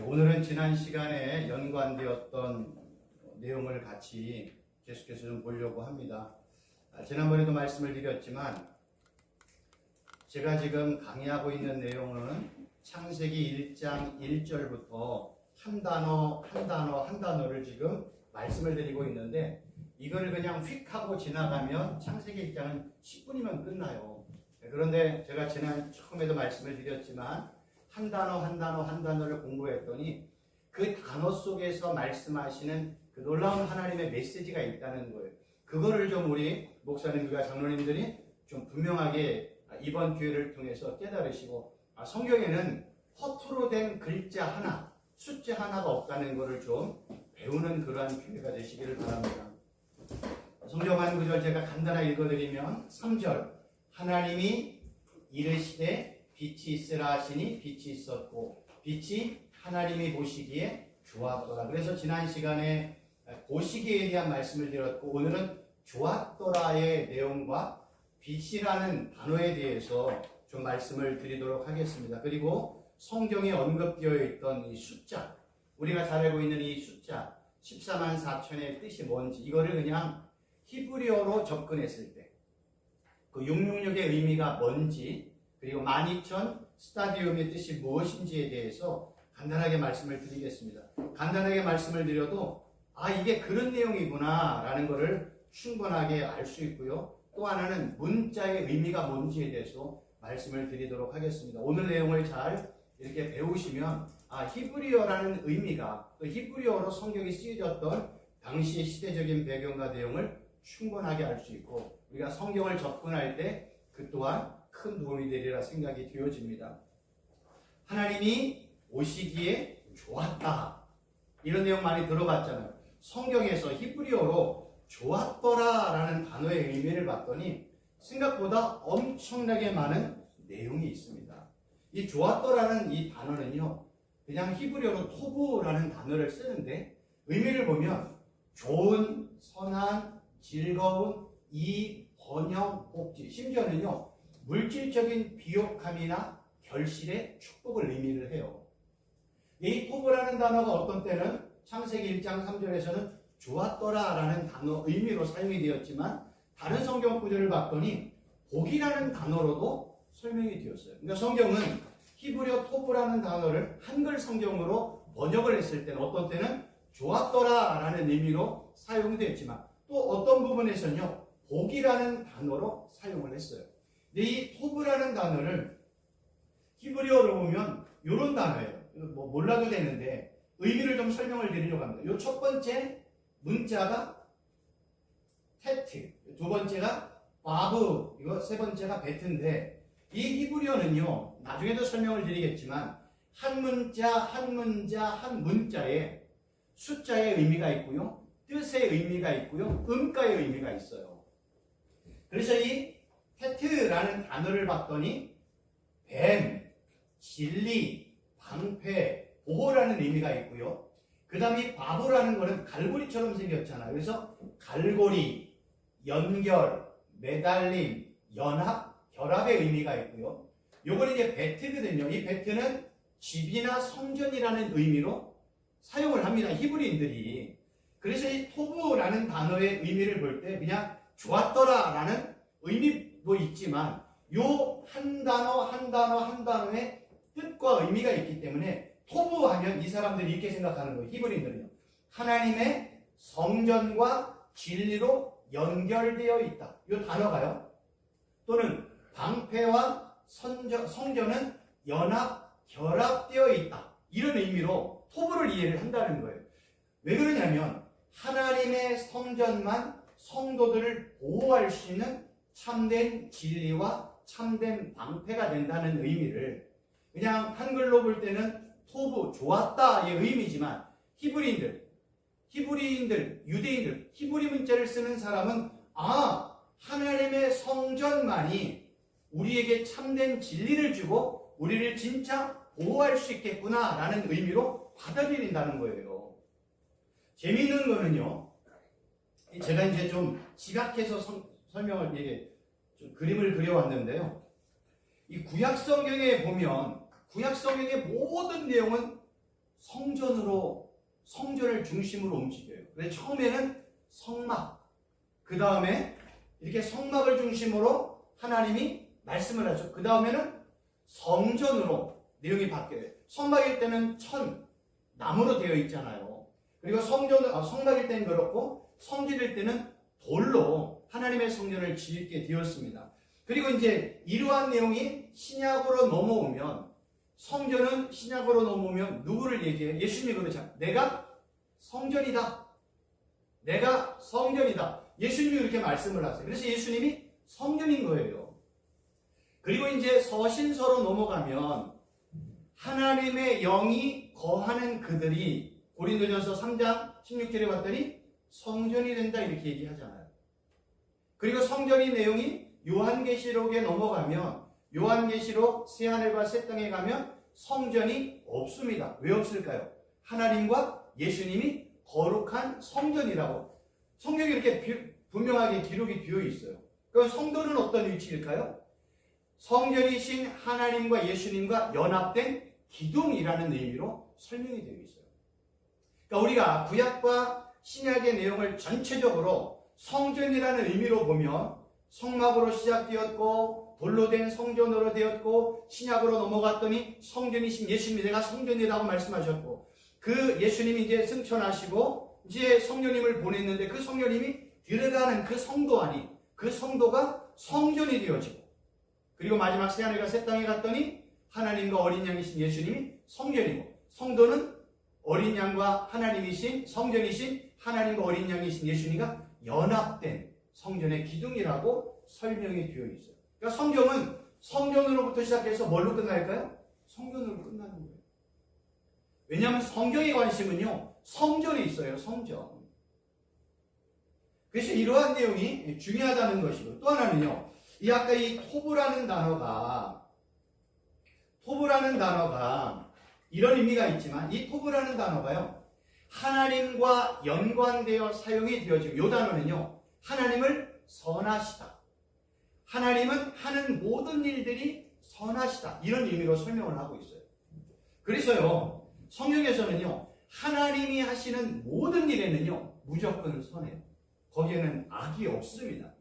오늘은 지난 시간에 연관되었던 내용을 같이 계속해서 좀 보려고 합니다. 지난번에도 말씀을 드렸지만 제가 지금 강의하고 있는 내용은 창세기 1장 1절부터 한 단어를 지금 말씀을 드리고 있는데 이걸 그냥 휙 하고 지나가면 창세기 1장은 10분이면 끝나요. 그런데 제가 지난 처음에도 말씀을 드렸지만 한 단어를 공부했더니 그 단어 속에서 말씀하시는 그 놀라운 하나님의 메시지가 있다는 거예요. 그거를 좀 우리 목사님들과 장로님들이 좀 분명하게 이번 기회를 통해서 깨달으시고 성경에는 허투루 된 글자 하나, 숫자 하나가 없다는 것을 좀 배우는 그러한 기회가 되시기를 바랍니다. 성경 한 구절 제가 간단하게 읽어드리면 3절 하나님이 이르시되 빛이 있으라 하시니 빛이 있었고 빛이 하나님이 보시기에 좋았더라. 그래서 지난 시간에 보시기에 대한 말씀을 드렸고 오늘은 좋았더라의 내용과 빛이라는 단어에 대해서 좀 말씀을 드리도록 하겠습니다. 그리고 성경에 언급되어 있던 이 숫자, 우리가 잘 알고 있는 이 숫자 14만 4천의 뜻이 뭔지 이거를 그냥 히브리어로 접근했을 때 그 666의 의미가 뭔지 그리고 12,000 스타디움의 뜻이 무엇인지에 대해서 간단하게 말씀을 드리겠습니다. 간단하게 말씀을 드려도 이게 그런 내용이구나 라는 것을 충분하게 알 수 있고요. 또 하나는 문자의 의미가 뭔지에 대해서 말씀을 드리도록 하겠습니다. 오늘 내용을 잘 이렇게 배우시면 히브리어라는 의미가 또 히브리어로 성경이 쓰여졌던 당시의 시대적인 배경과 내용을 충분하게 알 수 있고 우리가 성경을 접근할 때 그 또한 큰 도움이 되리라 생각이 되어집니다. 하나님이 오시기에 좋았다. 이런 내용 많이 들어봤잖아요. 성경에서 히브리어로 좋았더라 라는 단어의 의미를 봤더니 생각보다 엄청나게 많은 내용이 있습니다. 이 좋았더라는 이 단어는요, 그냥 히브리어로 토브라는 단어를 쓰는데 의미를 보면 좋은, 선한, 즐거운, 이익, 번영, 복지, 심지어는요 물질적인 비옥함이나 결실의 축복을 의미를 해요. 이 토브라는 단어가 어떤 때는 창세기 1장 3절에서는 좋았더라라는 단어 의미로 사용이 되었지만 다른 성경 구절을 봤더니 복이라는 단어로도 설명이 되었어요. 그러니까 성경은 히브리어 토브라는 단어를 한글 성경으로 번역을 했을 때는 어떤 때는 좋았더라라는 의미로 사용되었지만 또 어떤 부분에서는요 복이라는 단어로 사용을 했어요. 근데 이 토브라는 단어를 히브리어로 보면 이런 단어예요. 뭐 몰라도 되는데 의미를 좀 설명을 드리려고 합니다. 이 첫 번째 문자가 테트, 두 번째가 바브, 이거 세 번째가 베트인데 이 히브리어는요 나중에도 설명을 드리겠지만 한 문자에 숫자의 의미가 있고요 뜻의 의미가 있고요 음가의 의미가 있어요. 그래서 이 테트라는 단어를 봤더니 뱀, 진리, 방패, 보호라는 의미가 있고요. 그 다음에 이 바보라는 거는 갈고리처럼 생겼잖아요. 그래서 갈고리, 연결, 매달림, 연합, 결합의 의미가 있고요. 요거는 이제 베트거든요. 이 베트는 집이나 성전이라는 의미로 사용을 합니다. 히브리인들이. 그래서 이 토브라는 단어의 의미를 볼 때 그냥 좋았더라 라는 의미도 있지만 요 한 단어의 뜻과 의미가 있기 때문에 토브 하면 이 사람들이 이렇게 생각하는 거예요. 히브리인들은요. 하나님의 성전과 진리로 연결되어 있다. 이 단어가요. 또는 방패와 성전은 결합되어 있다. 이런 의미로 토브를 이해를 한다는 거예요. 왜 그러냐면 하나님의 성전만 성도들을 보호할 수 있는 참된 진리와 참된 방패가 된다는 의미를 그냥 한글로 볼 때는 토브, 좋았다의 의미지만 히브리인들, 유대인들, 히브리 문자를 쓰는 사람은 하나님의 성전만이 우리에게 참된 진리를 주고 우리를 진짜 보호할 수 있겠구나 라는 의미로 받아들인다는 거예요. 재미있는 거는요, 제가 이제 좀 지각해서 설명을 좀 그림을 그려왔는데요. 이 구약 성경에 보면 구약 성경의 모든 내용은 성전을 중심으로 움직여요. 그래서 처음에는 성막, 그 다음에 이렇게 성막을 중심으로 하나님이 말씀을 하죠. 그 다음에는 성전으로 내용이 바뀌어요. 성막일 때는 나무로 되어 있잖아요. 그리고 성막일 때는 그렇고 성전일 때는 돌로 하나님의 성전을 짓게 되었습니다. 그리고 이제 이러한 내용이 신약으로 넘어오면, 성전은 신약으로 넘어오면 누구를 얘기해요? 예수님이 그러잖아요. 내가 성전이다. 내가 성전이다. 예수님이 그렇게 말씀을 하세요. 그래서 예수님이 성전인 거예요. 그리고 이제 서신서로 넘어가면 하나님의 영이 거하는 그들이 고린도전서 3장 16절에 봤더니 성전이 된다 이렇게 얘기하잖아요. 그리고 성전의 내용이 요한계시록에 넘어가면, 요한계시록 새하늘과 새 땅에 가면 성전이 없습니다. 왜 없을까요? 하나님과 예수님이 거룩한 성전이라고 성경에 이렇게 분명하게 기록이 되어 있어요. 그럼 성도는 어떤 위치일까요? 성전이신 하나님과 예수님과 연합된 기둥이라는 의미로 설명이 되어 있어요. 그러니까 우리가 구약과 신약의 내용을 전체적으로 성전이라는 의미로 보면 성막으로 시작되었고 돌로 된 성전으로 되었고 신약으로 넘어갔더니 성전이신 예수님이 내가 성전이라고 말씀하셨고, 그 예수님이 이제 승천하시고 이제 성령님을 보냈는데 그 성령님이 들어가는 그 성도 안이, 그 성도가 성전이 되어지고, 그리고 마지막 새하늘과 새 땅에 갔더니 하나님과 어린 양이신 예수님이 성전이고, 성도는 어린 양과 하나님이신 성전이신 하나님과 어린 양이신 예수님과 연합된 성전의 기둥이라고 설명이 되어 있어요. 그러니까 성경은 성전으로부터 시작해서 뭘로 끝날까요? 성전으로 끝나는 거예요. 왜냐하면 성경의 관심은요, 성전에 있어요. 성전. 그래서 이러한 내용이 중요하다는 것이고, 또 하나는요, 이 아까 이 토브라는 단어가 이런 의미가 있지만, 이 토브라는 단어가요, 하나님과 연관되어 사용이 되어지고, 이 단어는요, 하나님을 선하시다, 하나님은 하는 모든 일들이 선하시다, 이런 의미로 설명을 하고 있어요. 그래서요, 성경에서는요, 하나님이 하시는 모든 일에는요, 무조건 선해요. 거기에는 악이 없습니다.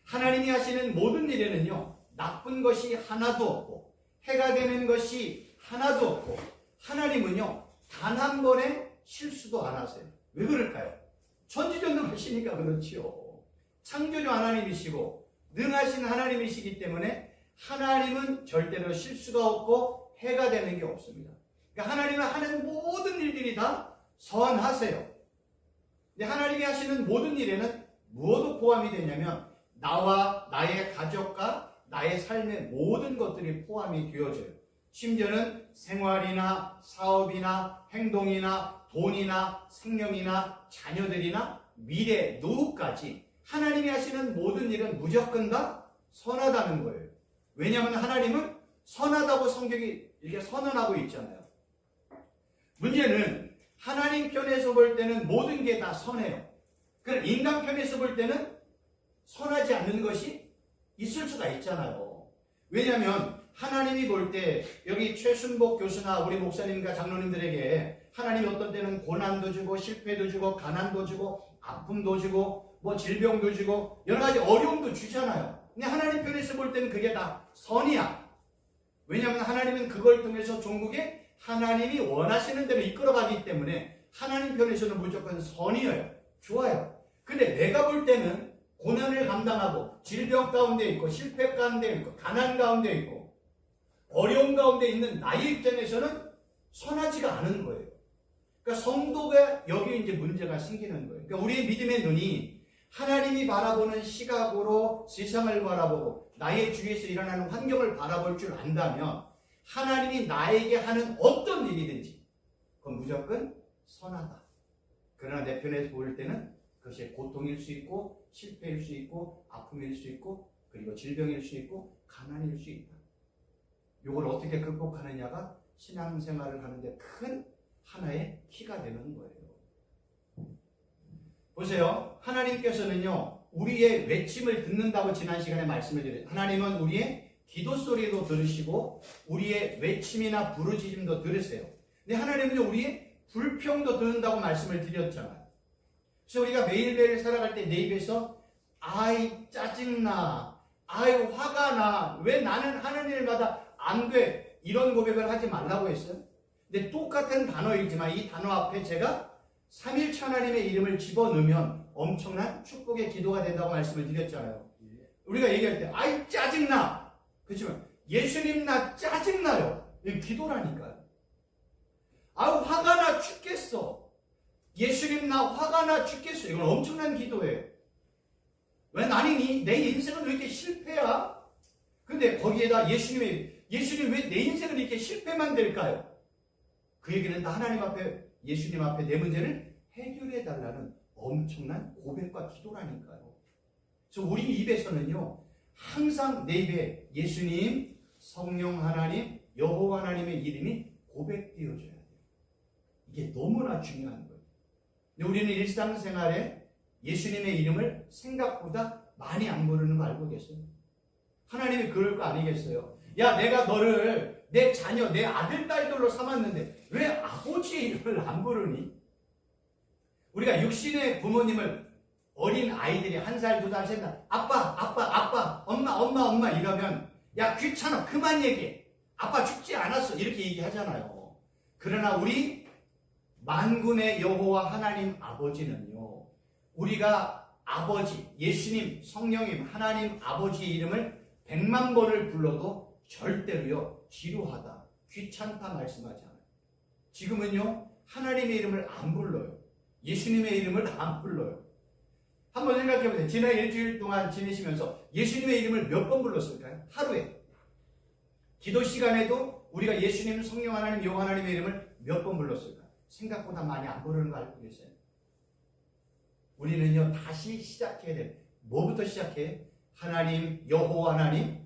하나님이 하시는 모든 일에는요, 나쁜 것이 하나도 없고 해가 되는 것이 하나도 없고, 하나님은요, 단 한 번의 실수도 안 하세요. 왜 그럴까요? 전지전능하시니까 그렇지요. 창조주 하나님이시고 능하신 하나님이시기 때문에 하나님은 절대로 실수가 없고 해가 되는 게 없습니다. 그러니까 하나님은 하는 모든 일들이 다 선하세요. 근데 하나님이 하시는 모든 일에는 무엇도 포함이 되냐면 나와 나의 가족과 나의 삶의 모든 것들이 포함이 되어져요. 심지어는 생활이나 사업이나 행동이나 돈이나 생명이나 자녀들이나 미래, 노후까지 하나님이 하시는 모든 일은 무조건 다 선하다는 거예요. 왜냐하면 하나님은 선하다고 성경이 이렇게 선언하고 있잖아요. 문제는 하나님 편에서 볼 때는 모든 게 다 선해요. 그럼 인간 편에서 볼 때는 선하지 않는 것이 있을 수가 있잖아요. 왜냐하면 하나님이 볼 때 여기 최순복 교수나 우리 목사님과 장로님들에게 하나님이 어떤 때는 고난도 주고 실패도 주고 가난도 주고 아픔도 주고 뭐 질병도 주고 여러 가지 어려움도 주잖아요. 근데 하나님 편에서 볼 때는 그게 다 선이야. 왜냐하면 하나님은 그걸 통해서 종국에 하나님이 원하시는 대로 이끌어가기 때문에 하나님 편에서는 무조건 선이에요. 좋아요. 근데 내가 볼 때는 고난을 감당하고 질병 가운데 있고 실패 가운데 있고 가난 가운데 있고 어려움 가운데 있는 나의 입장에서는 선하지가 않은 거예요. 그러니까 성도가 여기 이제 문제가 생기는 거예요. 그러니까 우리의 믿음의 눈이 하나님이 바라보는 시각으로 세상을 바라보고 나의 주위에서 일어나는 환경을 바라볼 줄 안다면 하나님이 나에게 하는 어떤 일이든지 그건 무조건 선하다. 그러나 내 편에서 볼 때는 그것이 고통일 수 있고 실패일 수 있고 아픔일 수 있고 그리고 질병일 수 있고 가난일 수 있다. 이걸 어떻게 극복하느냐가 신앙생활을 하는데 큰 하나의 키가 되는 거예요. 보세요. 하나님께서는요, 우리의 외침을 듣는다고 지난 시간에 말씀을 드렸죠. 하나님은 우리의 기도 소리도 들으시고 우리의 외침이나 부르짖음도 들으세요. 근데 하나님은 우리의 불평도 듣는다고 말씀을 드렸잖아요. 그래서 우리가 매일매일 살아갈 때 내 입에서 아이 짜증나, 아이 화가 나, 왜 나는 하는 일마다 안 돼, 이런 고백을 하지 말라고 했어요. 근데 똑같은 단어이지만 이 단어 앞에 제가 삼일체 하나님의 이름을 집어넣으면 엄청난 축복의 기도가 된다고 말씀을 드렸잖아요. 우리가 얘기할 때 아이 짜증나, 그렇지만 예수님 나 짜증나요, 이게 기도라니까요. 아우 화가 나 죽겠어, 예수님 나 화가 나 죽겠어, 이건 엄청난 기도예요. 왜 나는 내 인생은 왜 이렇게 실패야? 근데 거기에다 예수님 왜 내 인생은 이렇게 실패만 될까요? 그 얘기는 다 하나님 앞에, 예수님 앞에 내 문제를 해결해 달라는 엄청난 고백과 기도라니까요. 그래서 우리 입에서는요, 항상 내 입에 예수님, 성령 하나님, 여호와 하나님의 이름이 고백되어져야 돼요. 이게 너무나 중요한 거예요. 근데 우리는 일상생활에 예수님의 이름을 생각보다 많이 안 부르는 거 알고 계세요? 하나님이 그럴 거 아니겠어요? 야, 내가 너를 내 자녀, 내 아들, 딸들로 삼았는데 왜 아버지의 이름을 안 부르니? 우리가 육신의 부모님을, 어린 아이들이 1살, 2살, 3살 아빠, 엄마 이러면 야 귀찮아, 그만 얘기해, 아빠 죽지 않았어, 이렇게 얘기하잖아요. 그러나 우리 만군의 여호와 하나님 아버지는요, 우리가 아버지, 예수님, 성령님, 하나님 아버지의 이름을 100만 번을 불러도 절대로요 지루하다, 귀찮다 말씀하지 않아요. 지금은요 하나님의 이름을 안 불러요. 예수님의 이름을 안 불러요. 한번 생각해보세요. 지난 일주일 동안 지내시면서 예수님의 이름을 몇 번 불렀을까요? 하루에. 기도 시간에도 우리가 예수님, 성령 하나님, 여호와 하나님의 이름을 몇 번 불렀을까요? 생각보다 많이 안 부르는 거 알고 계세요? 우리는요 다시 시작해야 돼요. 뭐부터 시작해? 하나님, 여호와 하나님,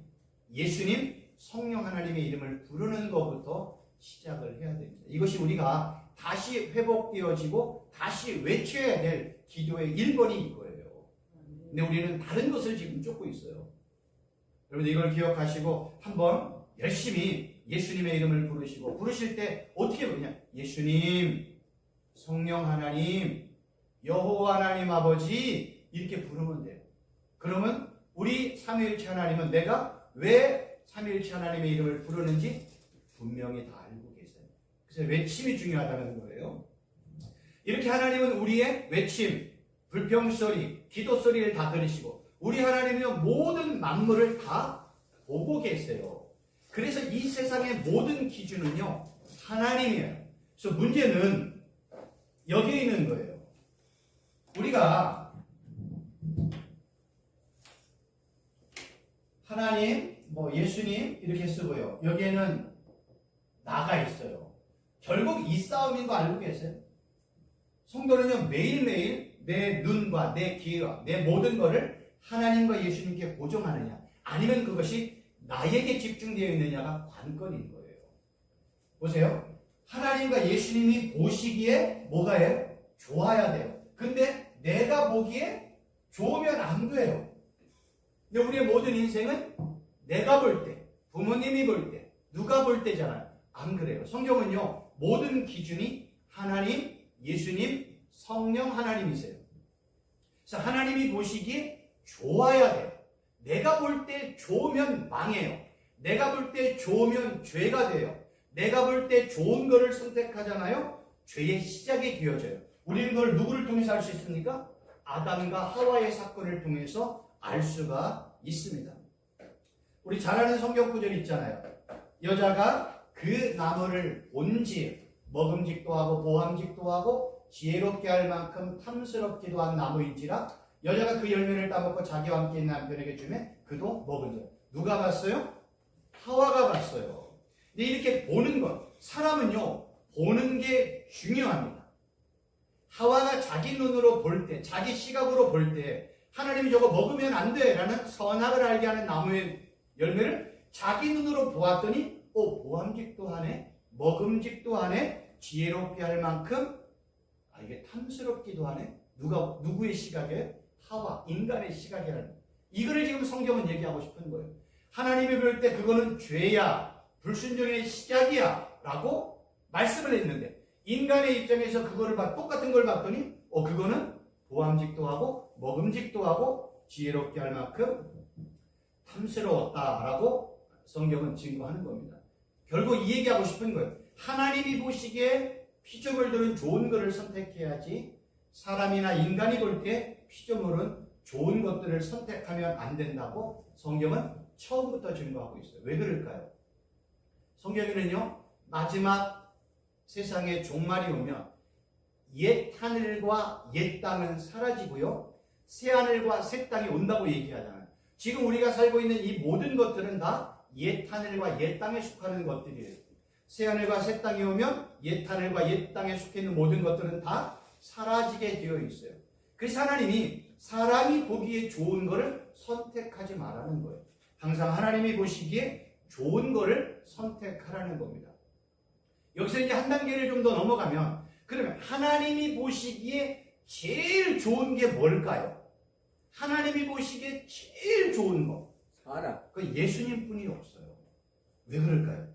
예수님, 성령 하나님의 이름을 부르는 것부터 시작을 해야 됩니다. 이것이 우리가 다시 회복되어지고 다시 외쳐야 될 기도의 1번이 이거예요. 근데 우리는 다른 것을 지금 쫓고 있어요. 여러분 이걸 기억하시고 한번 열심히 예수님의 이름을 부르시고, 부르실 때 어떻게 부르냐? 예수님, 성령 하나님, 여호와 하나님 아버지, 이렇게 부르면 돼요. 그러면 우리 삼위일체 하나님은 내가 왜 삼위일체 하나님의 이름을 부르는지 분명히 다 알고 계세요. 그래서 외침이 중요하다는 거예요. 이렇게 하나님은 우리의 외침, 불평소리, 기도소리를 다 들으시고, 우리 하나님은 모든 만물을 다 보고 계세요. 그래서 이 세상의 모든 기준은요 하나님이에요. 그래서 문제는 여기에 있는 거예요. 우리가 하나님, 예수님 이렇게 쓰고요, 여기에는 나가 있어요. 결국 이 싸움인 거 알고 계세요? 성도는요 매일매일 내 눈과 내 귀와 내 모든 것을 하나님과 예수님께 고정하느냐, 아니면 그것이 나에게 집중되어 있느냐가 관건인 거예요. 보세요. 하나님과 예수님이 보시기에 뭐가 해요? 좋아야 돼요. 근데 내가 보기에 좋으면 안 돼요. 근데 우리의 모든 인생은 내가 볼 때, 부모님이 볼 때, 누가 볼 때잖아요. 안 그래요. 성경은요 모든 기준이 하나님, 예수님, 성령 하나님이세요. 그래서 하나님이 보시기에 좋아야 돼요. 내가 볼 때 좋으면 망해요. 내가 볼 때 좋으면 죄가 돼요. 내가 볼 때 좋은 거를 선택하잖아요. 죄의 시작이 되어져요. 우리는 그걸 누구를 통해서 알 수 있습니까? 아담과 하와의 사건을 통해서 알 수가 있습니다. 우리 잘 아는 성경 구절 있잖아요. 여자가 그 나무를 본지 먹음직도 하고 보암직도 하고 지혜롭게 할 만큼 탐스럽기도 한 나무인지라 여자가 그 열매를 따먹고 자기와 함께 있는 남편에게 주매 그도 먹은지라. 누가 봤어요? 하와가 봤어요. 근데 이렇게 보는 것, 사람은요 보는 게 중요합니다. 하와가 자기 눈으로 볼 때, 자기 시각으로 볼 때 하나님이 저거 먹으면 안 돼 라는 선악을 알게 하는 나무의 열매를 자기 눈으로 보았더니 보암직도 하네, 먹음직도 하네, 지혜롭게 할 만큼 이게 탐스럽기도 하네. 누구의 시각에? 하와, 인간의 시각이라는. 이거를 지금 성경은 얘기하고 싶은 거예요. 하나님이 볼 때 그거는 죄야, 불순종의 시작이야 라고 말씀을 했는데 인간의 입장에서 그거를 똑같은 걸 봤더니 그거는 보암직도 하고 먹음직도 하고 지혜롭게 할 만큼 탐스러웠다라고 성경은 증거하는 겁니다. 결국 이 얘기하고 싶은 거예요. 하나님이 보시기에 피조물들은 좋은 것을 선택해야지 사람이나 인간이 볼 때 피조물은 좋은 것들을 선택하면 안 된다고 성경은 처음부터 증거하고 있어요. 왜 그럴까요? 성경에는요, 마지막 세상에 종말이 오면 옛 하늘과 옛 땅은 사라지고요, 새 하늘과 새 땅이 온다고 얘기하잖아요. 지금 우리가 살고 있는 이 모든 것들은 다 옛 하늘과 옛 땅에 속하는 것들이에요. 새 하늘과 새 땅이 오면 옛 하늘과 옛 땅에 속해 있는 모든 것들은 다 사라지게 되어 있어요. 그래서 하나님이 사람이 보기에 좋은 것을 선택하지 말라는 거예요. 항상 하나님이 보시기에 좋은 것을 선택하라는 겁니다. 여기서 이제 한 단계를 좀 더 넘어가면, 그러면 하나님이 보시기에 제일 좋은 게 뭘까요? 하나님이 보시기에 제일 좋은 거, 그 예수님 뿐이 없어요. 왜 그럴까요?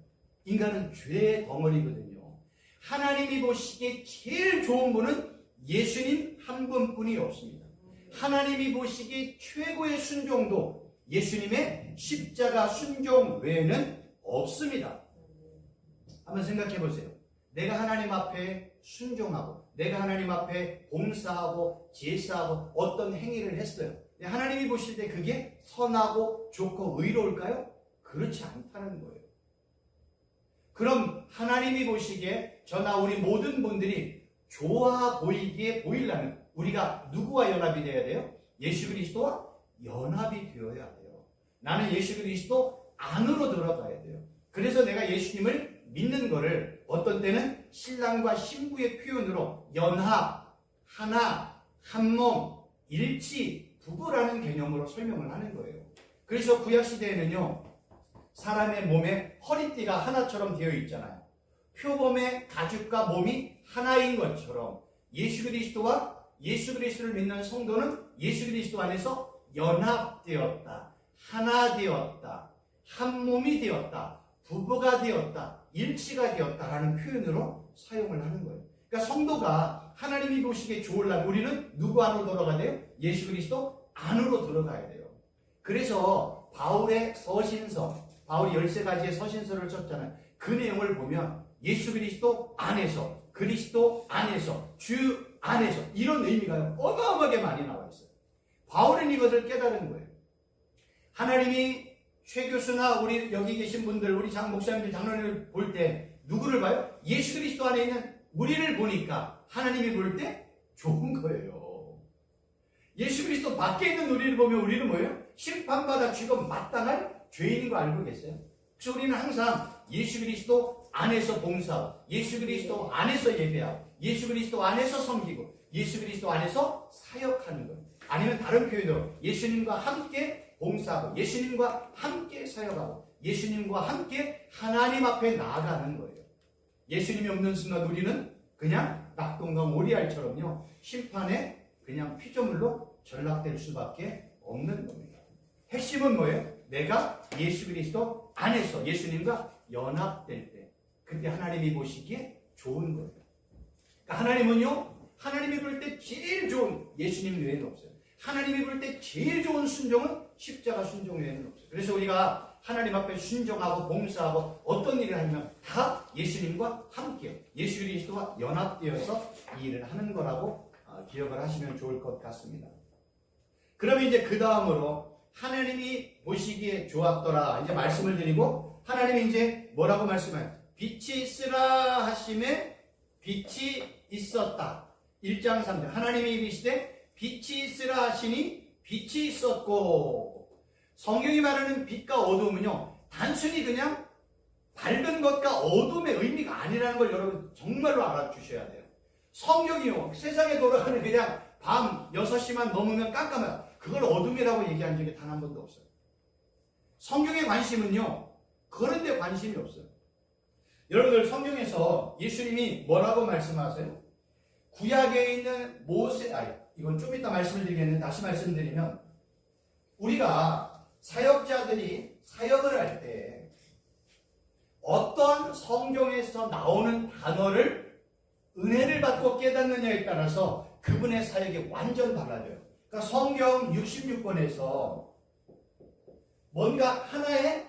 인간은 죄의 덩어리거든요. 하나님이 보시기에 제일 좋은 분은 예수님 한 분뿐이 없습니다. 하나님이 보시기에 최고의 순종도 예수님의 십자가 순종 외에는 없습니다. 한번 생각해 보세요. 내가 하나님 앞에 순종하고 내가 하나님 앞에 봉사하고 제사하고 어떤 행위를 했어요. 하나님이 보실 때 그게 선하고 좋고 의로울까요? 그렇지 않다는 거예요. 그럼 하나님이 보시기에 저나 우리 모든 분들이 좋아 보이기에 보이려면 우리가 누구와 연합이 되어야 돼요? 예수 그리스도와 연합이 되어야 돼요. 나는 예수 그리스도 안으로 들어가야 돼요. 그래서 내가 예수님을 믿는 거를 어떤 때는 신랑과 신부의 표현으로 연합, 하나, 한몸, 일치, 부부라는 개념으로 설명을 하는 거예요. 그래서 구약시대에는요, 사람의 몸에 허리띠가 하나처럼 되어 있잖아요. 표범의 가죽과 몸이 하나인 것처럼 예수 그리스도와 예수 그리스도를 믿는 성도는 예수 그리스도 안에서 연합되었다, 하나 되었다, 한 몸이 되었다, 부부가 되었다, 일치가 되었다라는 표현으로 사용을 하는 거예요. 그러니까 성도가 하나님이 보시기에 좋으려면 우리는 누구 안으로 들어가야 돼요? 예수 그리스도 안으로 들어가야 돼요. 그래서 바울의 서신서, 바울이 13가지의 서신서를 썼잖아요. 그 내용을 보면 예수 그리스도 안에서, 그리스도 안에서, 주 안에서 이런 의미가 어마어마하게 많이 나와 있어요. 바울은 이것을 깨달은 거예요. 하나님이 최 교수나 우리 여기 계신 분들, 우리 장 목사님들, 장로님을 볼 때 누구를 봐요? 예수 그리스도 안에 있는 우리를 보니까 하나님이 볼 때 좋은 거예요. 예수 그리스도 밖에 있는 우리를 보면 우리는 뭐예요? 심판받아 죽음 마땅할 죄인인 거 알고 계세요? 그래서 우리는 항상 예수 그리스도 안에서 봉사하고 예수 그리스도 안에서 예배하고 예수 그리스도 안에서 섬기고 예수 그리스도 안에서 사역하는 거예요. 아니면 다른 표현으로 예수님과 함께 봉사하고 예수님과 함께 사역하고 예수님과 함께 하나님 앞에 나아가는 거예요. 예수님이 없는 순간 우리는 그냥 낙동강 오리알처럼요, 심판에 그냥 피조물로 전락될 수밖에 없는 겁니다. 핵심은 뭐예요? 내가 예수 그리스도 안에서 예수님과 연합될 때, 그때 하나님이 보시기에 좋은 거예요. 그러니까 하나님은요, 하나님이 볼 때 제일 좋은 예수님 외에는 없어요. 하나님이 볼 때 제일 좋은 순종은 십자가 순종 외에는 없어요. 그래서 우리가 하나님 앞에 순종하고 봉사하고 어떤 일을 하면 다 예수님과 함께 예수 그리스도와 연합되어서 이 일을 하는 거라고 기억을 하시면 좋을 것 같습니다. 그러면 이제 그 다음으로 하나님이 보시기에 좋았더라 이제 말씀을 드리고, 하나님이 이제 뭐라고 말씀해요? 빛이 있으라 하심에 빛이 있었다. 1장 3절 하나님이 이르시되 빛이 있으라 하시니 빛이 있었고. 성경이 말하는 빛과 어둠은요, 단순히 그냥 밝은 것과 어둠의 의미가 아니라는 걸 여러분 정말로 알아주셔야 돼요. 성경이요, 세상에 돌아가는 그냥 밤 6시만 넘으면 깜깜해요. 그걸 어둠이라고 얘기한 적이 단 한 번도 없어요. 성경의 관심은요, 그런 데 관심이 없어요. 여러분들 성경에서 예수님이 뭐라고 말씀하세요? 구약에 있는 모세, 이건 좀 이따 말씀을 드리겠는데 다시 말씀드리면, 우리가 사역자들이 사역을 할 때 어떤 성경에서 나오는 단어를 은혜를 받고 깨닫느냐에 따라서 그분의 사역이 완전 달라져요. 그러니까 성경 66권에서 뭔가 하나의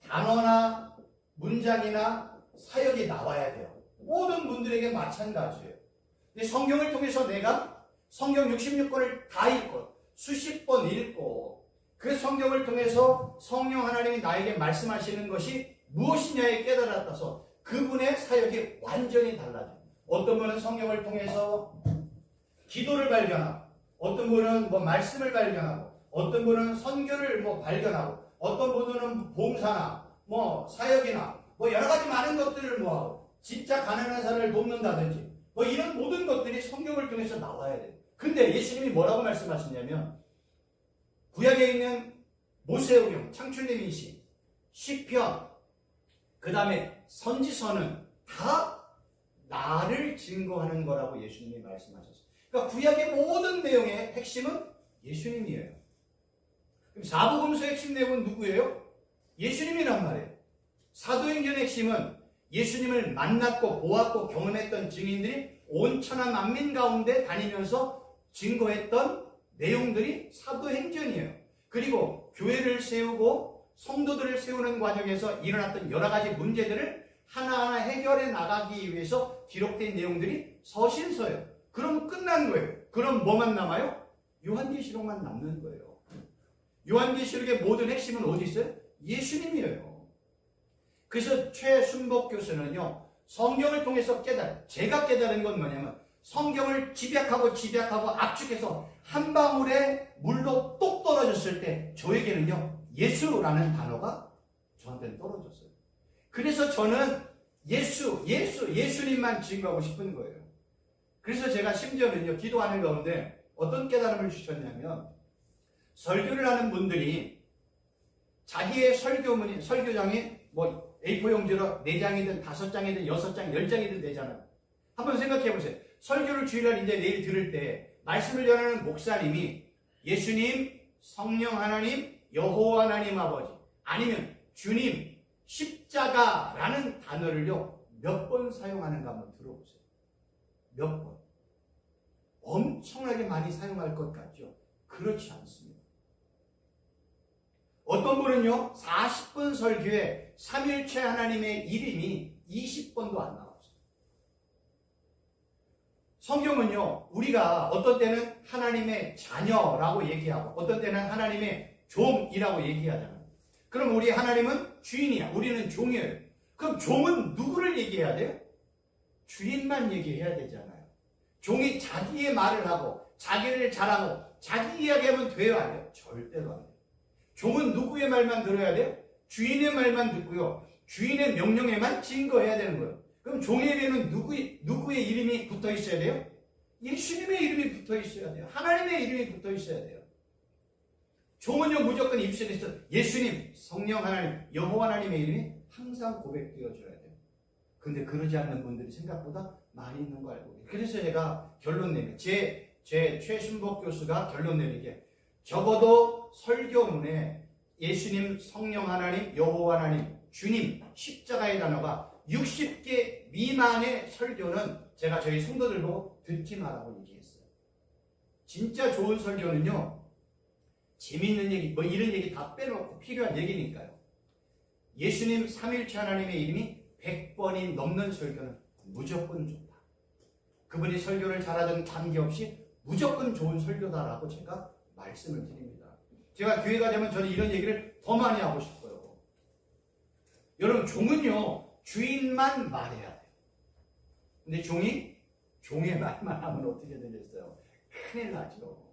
단어나 문장이나 사역이 나와야 돼요. 모든 분들에게 마찬가지예요. 성경을 통해서 내가 성경 66권을 다 읽고 수십 번 읽고 그 성경을 통해서 성령 하나님이 나에게 말씀하시는 것이 무엇이냐에 깨달아서 그분의 사역이 완전히 달라져요. 어떤 분은 성경을 통해서 기도를 발견하고, 어떤 분은 말씀을 발견하고, 어떤 분은 선교를 발견하고, 어떤 분은 봉사나 사역이나 여러 가지 많은 것들을 하고, 진짜 가난한 사람을 돕는다든지 이런 모든 것들이 성경을 통해서 나와야 돼요. 근데 예수님이 뭐라고 말씀하시냐면 구약에 있는 모세오경, 창출님이시, 시편, 그 다음에 선지서는 다 나를 증거하는 거라고 예수님이 말씀하셨어요. 그러니까 구약의 모든 내용의 핵심은 예수님이에요. 그럼 사복음서의 핵심 내용은 누구예요? 예수님이란 말이에요. 사도행전의 핵심은 예수님을 만났고 보았고 경험했던 증인들이 온 천하 만민 가운데 다니면서 증거했던 내용들이 사도행전이에요. 그리고 교회를 세우고 성도들을 세우는 과정에서 일어났던 여러 가지 문제들을 하나하나 해결해 나가기 위해서 기록된 내용들이 서신서예요. 그럼 끝난 거예요. 그럼 뭐만 남아요? 요한계시록만 남는 거예요. 요한계시록의 모든 핵심은 어디 있어요? 예수님이에요. 그래서 최순복 교수는요, 성경을 통해서 제가 깨달은 건 뭐냐면 성경을 집약하고 압축해서 한 방울의 물로 똑 떨어졌을 때 저에게는요, 예수라는 단어가 저한테는 떨어졌어요. 그래서 저는 예수님만 증거하고 싶은 거예요. 그래서 제가 심지어는요, 기도하는 가운데 어떤 깨달음을 주셨냐면, 설교를 하는 분들이 자기의 설교장이 A4 용지로 4장이든 5장이든 6장, 10장이든 되잖아요. 한번 생각해 보세요. 설교를 주일날 이제 내일 들을 때 말씀을 전하는 목사님이 예수님, 성령 하나님, 여호와 하나님 아버지, 아니면 주님, 십자가라는 단어를요, 몇 번 사용하는가 한번 들어보세요. 몇 번. 엄청나게 많이 사용할 것 같죠? 그렇지 않습니다. 어떤 분은요, 40분 설교에 삼일체 하나님의 이름이 20번도 안 나왔어요. 성경은요, 우리가 어떤 때는 하나님의 자녀라고 얘기하고, 어떤 때는 하나님의 종이라고 얘기하잖아요. 그럼 우리 하나님은 주인이야. 우리는 종이에요. 그럼 종은 누구를 얘기해야 돼요? 주인만 얘기해야 되잖아요. 종이 자기의 말을 하고, 자기를 자랑하고, 자기 이야기하면 돼요, 안 돼요? 절대로 안 돼요. 종은 누구의 말만 들어야 돼요? 주인의 말만 듣고요. 주인의 명령에만 증거해야 되는 거예요. 그럼 종에게는 누구의 이름이 붙어 있어야 돼요? 예수님의 이름이 붙어 있어야 돼요. 하나님의 이름이 붙어 있어야 돼요. 종은요, 무조건 입술에서 예수님, 성령 하나님, 여호와 하나님의 이름이 항상 고백되어져야 돼요. 근데 그러지 않는 분들이 생각보다 많이 있는 거 알고 계세요. 그래서 제가 결론 내면 제 최순복 교수가 결론 내리게, 적어도 설교문에 예수님, 성령 하나님, 여호와 하나님, 주님, 십자가의 단어가 60개 미만의 설교는 제가 저희 성도들 보고 듣지 말라고 얘기했어요. 진짜 좋은 설교는요, 재미있는 얘기, 이런 얘기 다 빼놓고 필요한 얘기니까요. 예수님 삼일체 하나님의 이름이 100번이 넘는 설교는 무조건 좋다. 그분이 설교를 잘하든 관계없이 무조건 좋은 설교다라고 제가 말씀을 드립니다. 제가 교회가 되면 저는 이런 얘기를 더 많이 하고 싶어요. 여러분, 종은요, 주인만 말해야 돼요. 근데 종의 말만 하면 어떻게 되겠어요? 큰일 나죠.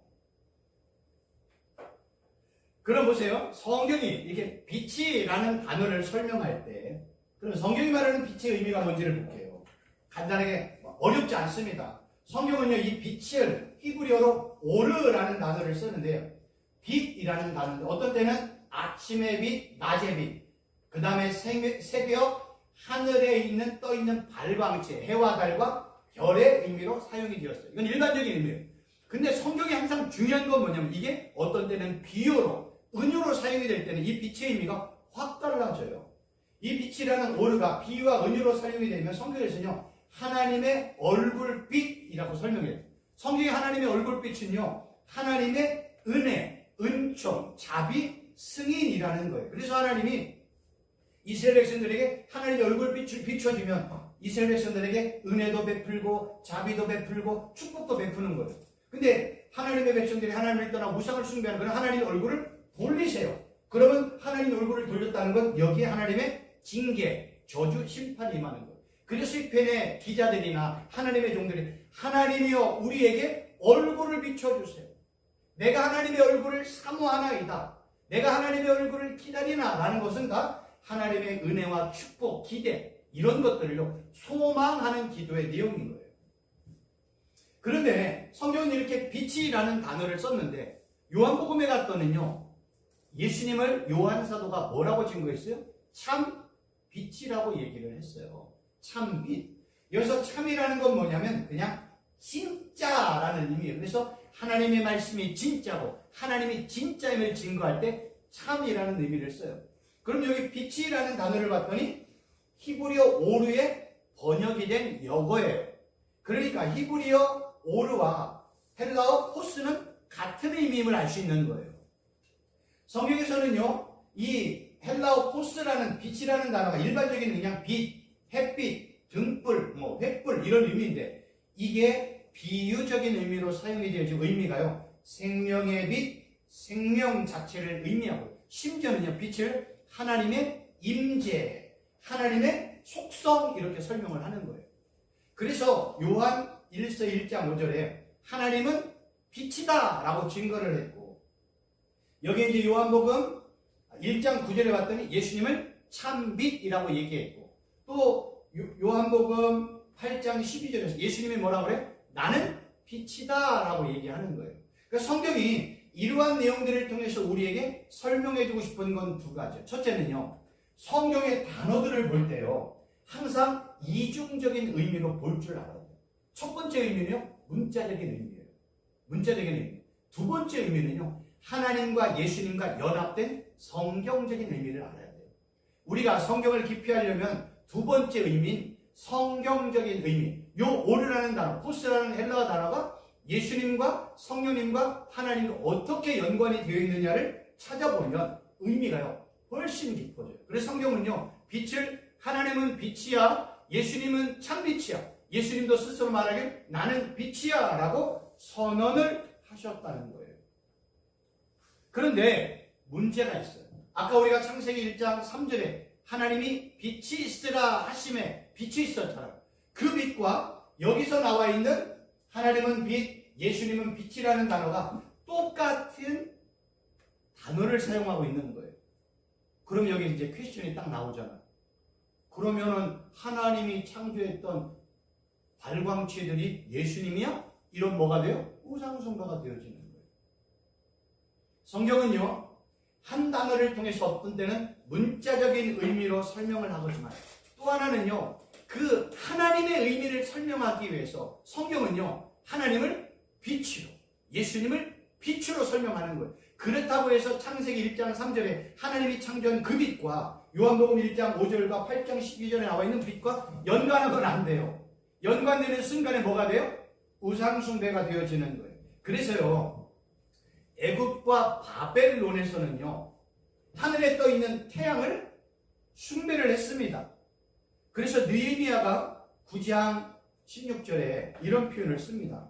그럼 보세요. 성경이 이게 빛이라는 단어를 설명할 때, 그럼 성경이 말하는 빛의 의미가 뭔지를 볼게요. 간단하게 어렵지 않습니다. 성경은요, 이 빛을 히브리어로 오르라는 단어를 쓰는데요. 빛이라는 단어인데, 어떤 때는 아침의 빛, 낮의 빛, 그 다음에 새벽 하늘에 있는 떠있는 발광체, 해와 달과 별의 의미로 사용이 되었어요. 이건 일반적인 의미예요. 근데 성경이 항상 중요한 건 뭐냐면, 이게 어떤 때는 비유로, 은유로 사용이 될 때는 이 빛의 의미가 확 달라져요. 이 빛이라는 오르가 비유와 은유로 설명이 되면 성경에서는요, 하나님의 얼굴빛이라고 설명해요. 성경의 하나님의 얼굴빛은요, 하나님의 은혜, 은총, 자비, 승인이라는 거예요. 그래서 하나님이 이스라엘 백성들에게 하나님의 얼굴빛을 비춰주면 이스라엘 백성들에게 은혜도 베풀고 자비도 베풀고 축복도 베푸는 거예요. 근데 하나님의 백성들이 하나님을 떠나 우상을 숭배하는 그런 하나님의 얼굴을 돌리세요. 그러면 하나님의 얼굴을 돌렸다는 건 여기에 하나님의 징계, 저주, 심판이 임하는 거예요. 그래서 시편의 기자들이나 하나님의 종들이 하나님이여 우리에게 얼굴을 비춰주세요. 내가 하나님의 얼굴을 사모하나이다. 내가 하나님의 얼굴을 기다리나 라는 것은 다 하나님의 은혜와 축복, 기대 이런 것들을요 소망하는 기도의 내용인 거예요. 그런데 성경은 이렇게 빛이라는 단어를 썼는데 요한복음에 갔더니요 예수님을 요한 사도가 뭐라고 증거했어요? 참 빛이라고 얘기를 했어요. 참 빛. 여기서 참이라는 건 뭐냐면 그냥 진짜라는 의미예요. 그래서 하나님의 말씀이 진짜고 하나님이 진짜임을 증거할 때 참이라는 의미를 써요. 그럼 여기 빛이라는 단어를 봤더니 히브리어 오르의 번역이 된 영어예요. 그러니까 히브리어 오르와 헬라어 포스는 같은 의미임을 알 수 있는 거예요. 성경에서는요, 이 헬라어 포스라는 빛이라는 단어가 일반적인 그냥 빛, 햇빛, 등불, 횃불 이런 의미인데 이게 비유적인 의미로 사용이 되어지고 의미가요, 생명의 빛, 생명 자체를 의미하고 심지어는요, 빛을 하나님의 임재, 하나님의 속성 이렇게 설명을 하는 거예요. 그래서 요한 1서 1장 5절에 하나님은 빛이다 라고 증거를 했고 여기 이제 요한복음 1장 9절에 봤더니 예수님을 참빛이라고 얘기했고 또 요한복음 8장 12절에서 예수님이 뭐라고 그래? 나는 빛이다 라고 얘기하는 거예요. 그러니까 성경이 이러한 내용들을 통해서 우리에게 설명해주고 싶은 건 두 가지. 첫째는요, 성경의 단어들을 볼 때요 항상 이중적인 의미로 볼 줄 알아야 돼요. 첫 번째 의미는요 문자적인 의미예요. 문자적인 의미. 두 번째 의미는요 하나님과 예수님과 연합된 성경적인 의미를 알아야 돼요. 우리가 성경을 깊이 하려면 두 번째 의미인 성경적인 의미, 요 오르라는 단어, 포스라는 헬라어 단어가 예수님과 성령님과 하나님과 어떻게 연관이 되어 있느냐를 찾아보면 의미가요 훨씬 깊어져요. 그래서 성경은요 빛을 하나님은 빛이야, 예수님은 참빛이야, 예수님도 스스로 말하길 나는 빛이야 라고 선언을 하셨다는 거예요. 그런데 문제가 있어요. 아까 우리가 창세기 1장 3절에 하나님이 빛이 있으라 하심에 빛이 있었잖아요. 그 빛과 여기서 나와 있는 하나님은 빛, 예수님은 빛이라는 단어가 똑같은 단어를 사용하고 있는 거예요. 그럼 여기 이제 퀘스천이 딱 나오잖아요. 그러면은 하나님이 창조했던 발광체들이 예수님이야? 이런 뭐가 돼요? 우상숭배가 되어지는 거예요. 성경은요 한 단어를 통해서 어떤 때는 문자적인 의미로 설명을 하거지만 또 하나는요 그 하나님의 의미를 설명하기 위해서 성경은요 하나님을 빛으로, 예수님을 빛으로 설명하는 거예요. 그렇다고 해서 창세기 1장 3절에 하나님이 창조한 그 빛과 요한복음 1장 5절과 8장 12절에 나와 있는 빛과 연관하면 안 돼요. 연관되는 순간에 뭐가 돼요? 우상숭배가 되어지는 거예요. 그래서요 애굽과 바벨론에서는요 하늘에 떠 있는 태양을 숭배를 했습니다. 그래서 느헤미야가 9장 16절에 이런 표현을 씁니다.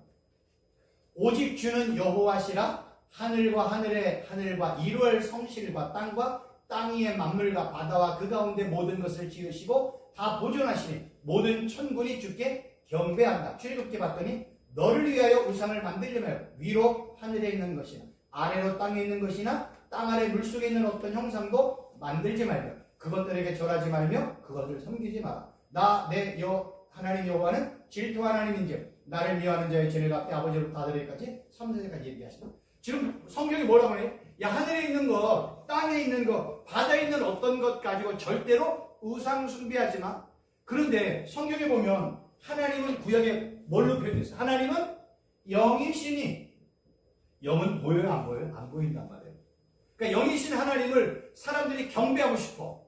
오직 주는 여호와시라 하늘과 하늘과 이루할 성실과 땅과 땅 위의 만물과 바다와 그 가운데 모든 것을 지으시고 다 보존하시니 모든 천군이 주께 경배한다. 출애굽기 봤더니 너를 위하여 우상을 만들지 말고 위로 하늘에 있는 것이나 아래로 땅에 있는 것이나 땅 아래 물속에 있는 어떤 형상도 만들지 말며 그것들에게 절하지 말며 그것을 섬기지 마라. 나 내 하나님 여호와는 질투 하나님인즉 나를 미워하는 자의 죄를 갚게 아버지로부터 아들에게까지 3세까지 얘기하시나. 지금 성경이 뭐라고 해? 야 하늘에 있는 것, 땅에 있는 것, 바다에 있는 어떤 것 가지고 절대로 우상 숭배하지 마. 그런데 성경에 보면 하나님은 구약에 뭘로 표현했어요? 하나님은 영이시니 영은 보여요? 안 보여요? 안 보인단 말이에요. 그러니까 영이신 하나님을 사람들이 경배하고 싶어.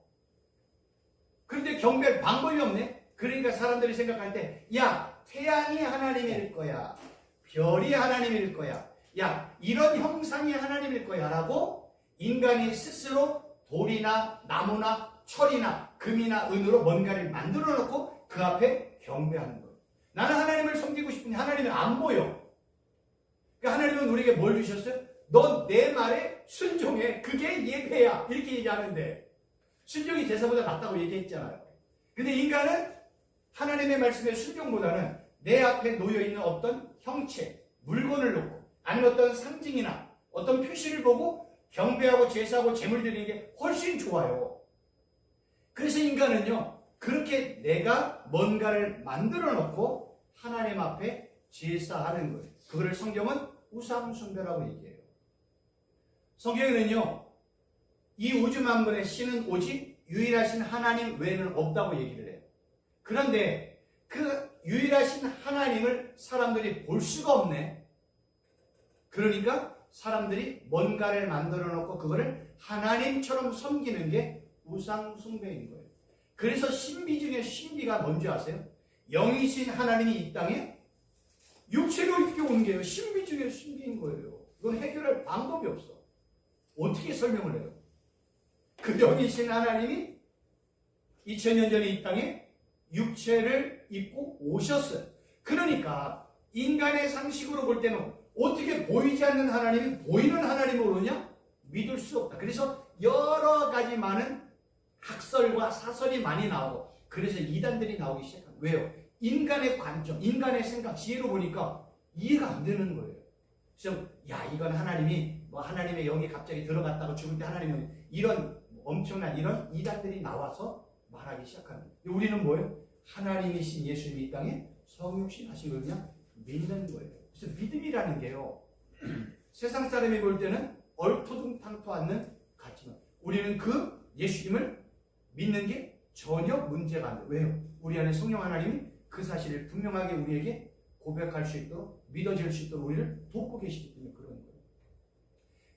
그런데 경배할 방법이 없네. 그러니까 사람들이 생각할 때, 야, 태양이 하나님일 거야. 별이 하나님일 거야. 야, 이런 형상이 하나님일 거야. 라고 인간이 스스로 돌이나 나무나 철이나 금이나 은으로 뭔가를 만들어 놓고 그 앞에 경배하는 거예요. 나는 하나님을 섬기고 싶은데 하나님은 안 보여. 그러니까 하나님은 우리에게 뭘 주셨어요? 너 내 말에 순종해. 그게 예배야. 이렇게 얘기하는데 순종이 제사보다 낫다고 얘기했잖아요. 근데 인간은 하나님의 말씀에 순종보다는 내 앞에 놓여있는 어떤 형체, 물건을 놓고 아니면 어떤 상징이나 어떤 표시를 보고 경배하고 제사하고 제물 드리는 게 훨씬 좋아요. 그래서 인간은요, 그렇게 내가 뭔가를 만들어 놓고 하나님 앞에 제사하는 거예요. 그거를 성경은 우상숭배라고 얘기해요. 성경에는요, 이 우주 만물의 신은 오직 유일하신 하나님 외에는 없다고 얘기를 해요. 그런데 그 유일하신 하나님을 사람들이 볼 수가 없네. 그러니까 사람들이 뭔가를 만들어 놓고 그거를 하나님처럼 섬기는 게 우상숭배인 거예요. 그래서 신비 중에 신비가 뭔지 아세요? 영이신 하나님이 이 땅에 육체로 이렇게 온 게요. 신비 중에 신비인 거예요. 이건 해결할 방법이 없어. 어떻게 설명을 해요? 그 영이신 하나님이 2000년 전에 이 땅에 육체를 입고 오셨어요. 그러니까 인간의 상식으로 볼 때는 어떻게 보이지 않는 하나님이 보이는 하나님으로 오느냐? 믿을 수 없다. 그래서 여러 가지 많은 학설과 사설이 많이 나오고 그래서 이단들이 나오기 시작합니다. 왜요? 인간의 관점, 인간의 생각, 지혜로 보니까 이해가 안 되는 거예요. 그래서 야, 이건 하나님이 하나님의 영이 갑자기 들어갔다가 죽을 때 하나님이 이런 엄청난 이런 이단들이 나와서 말하기 시작합니다. 우리는 뭐예요? 하나님이신 예수님이 이 땅에 성육신 하신 걸 그냥 믿는 거예요. 그래서 믿음이라는 게요, 세상 사람이 볼 때는 얼토당토 않는 가치만 우리는 그 예수님을 믿는 게 전혀 문제가 안 돼요. 왜요? 우리 안에 성령 하나님이 그 사실을 분명하게 우리에게 고백할 수 있도록 믿어질 수 있도록 우리를 돕고 계시기 때문에 그런 거예요.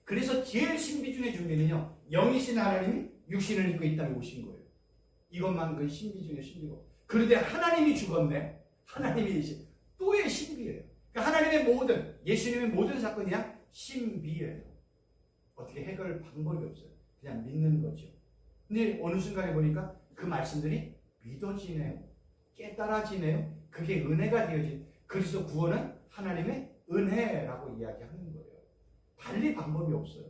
그래서 제일 신비 중의 준비는요, 영이신 하나님이 육신을 입고 이 땅에 오신 거예요. 이것만 그 신비 중의 신비고. 그런데 하나님이 죽었네. 하나님이 또의 신비예요. 그러니까 하나님의 모든, 예수님의 모든 사건이 그냥 신비예요. 어떻게 해결할 방법이 없어요. 그냥 믿는 거죠. 근데 어느 순간에 보니까 그 말씀들이 믿어지네요. 깨달아지네요. 그게 은혜가 되어진. 그래서 구원은 하나님의 은혜라고 이야기하는 거예요. 달리 방법이 없어요.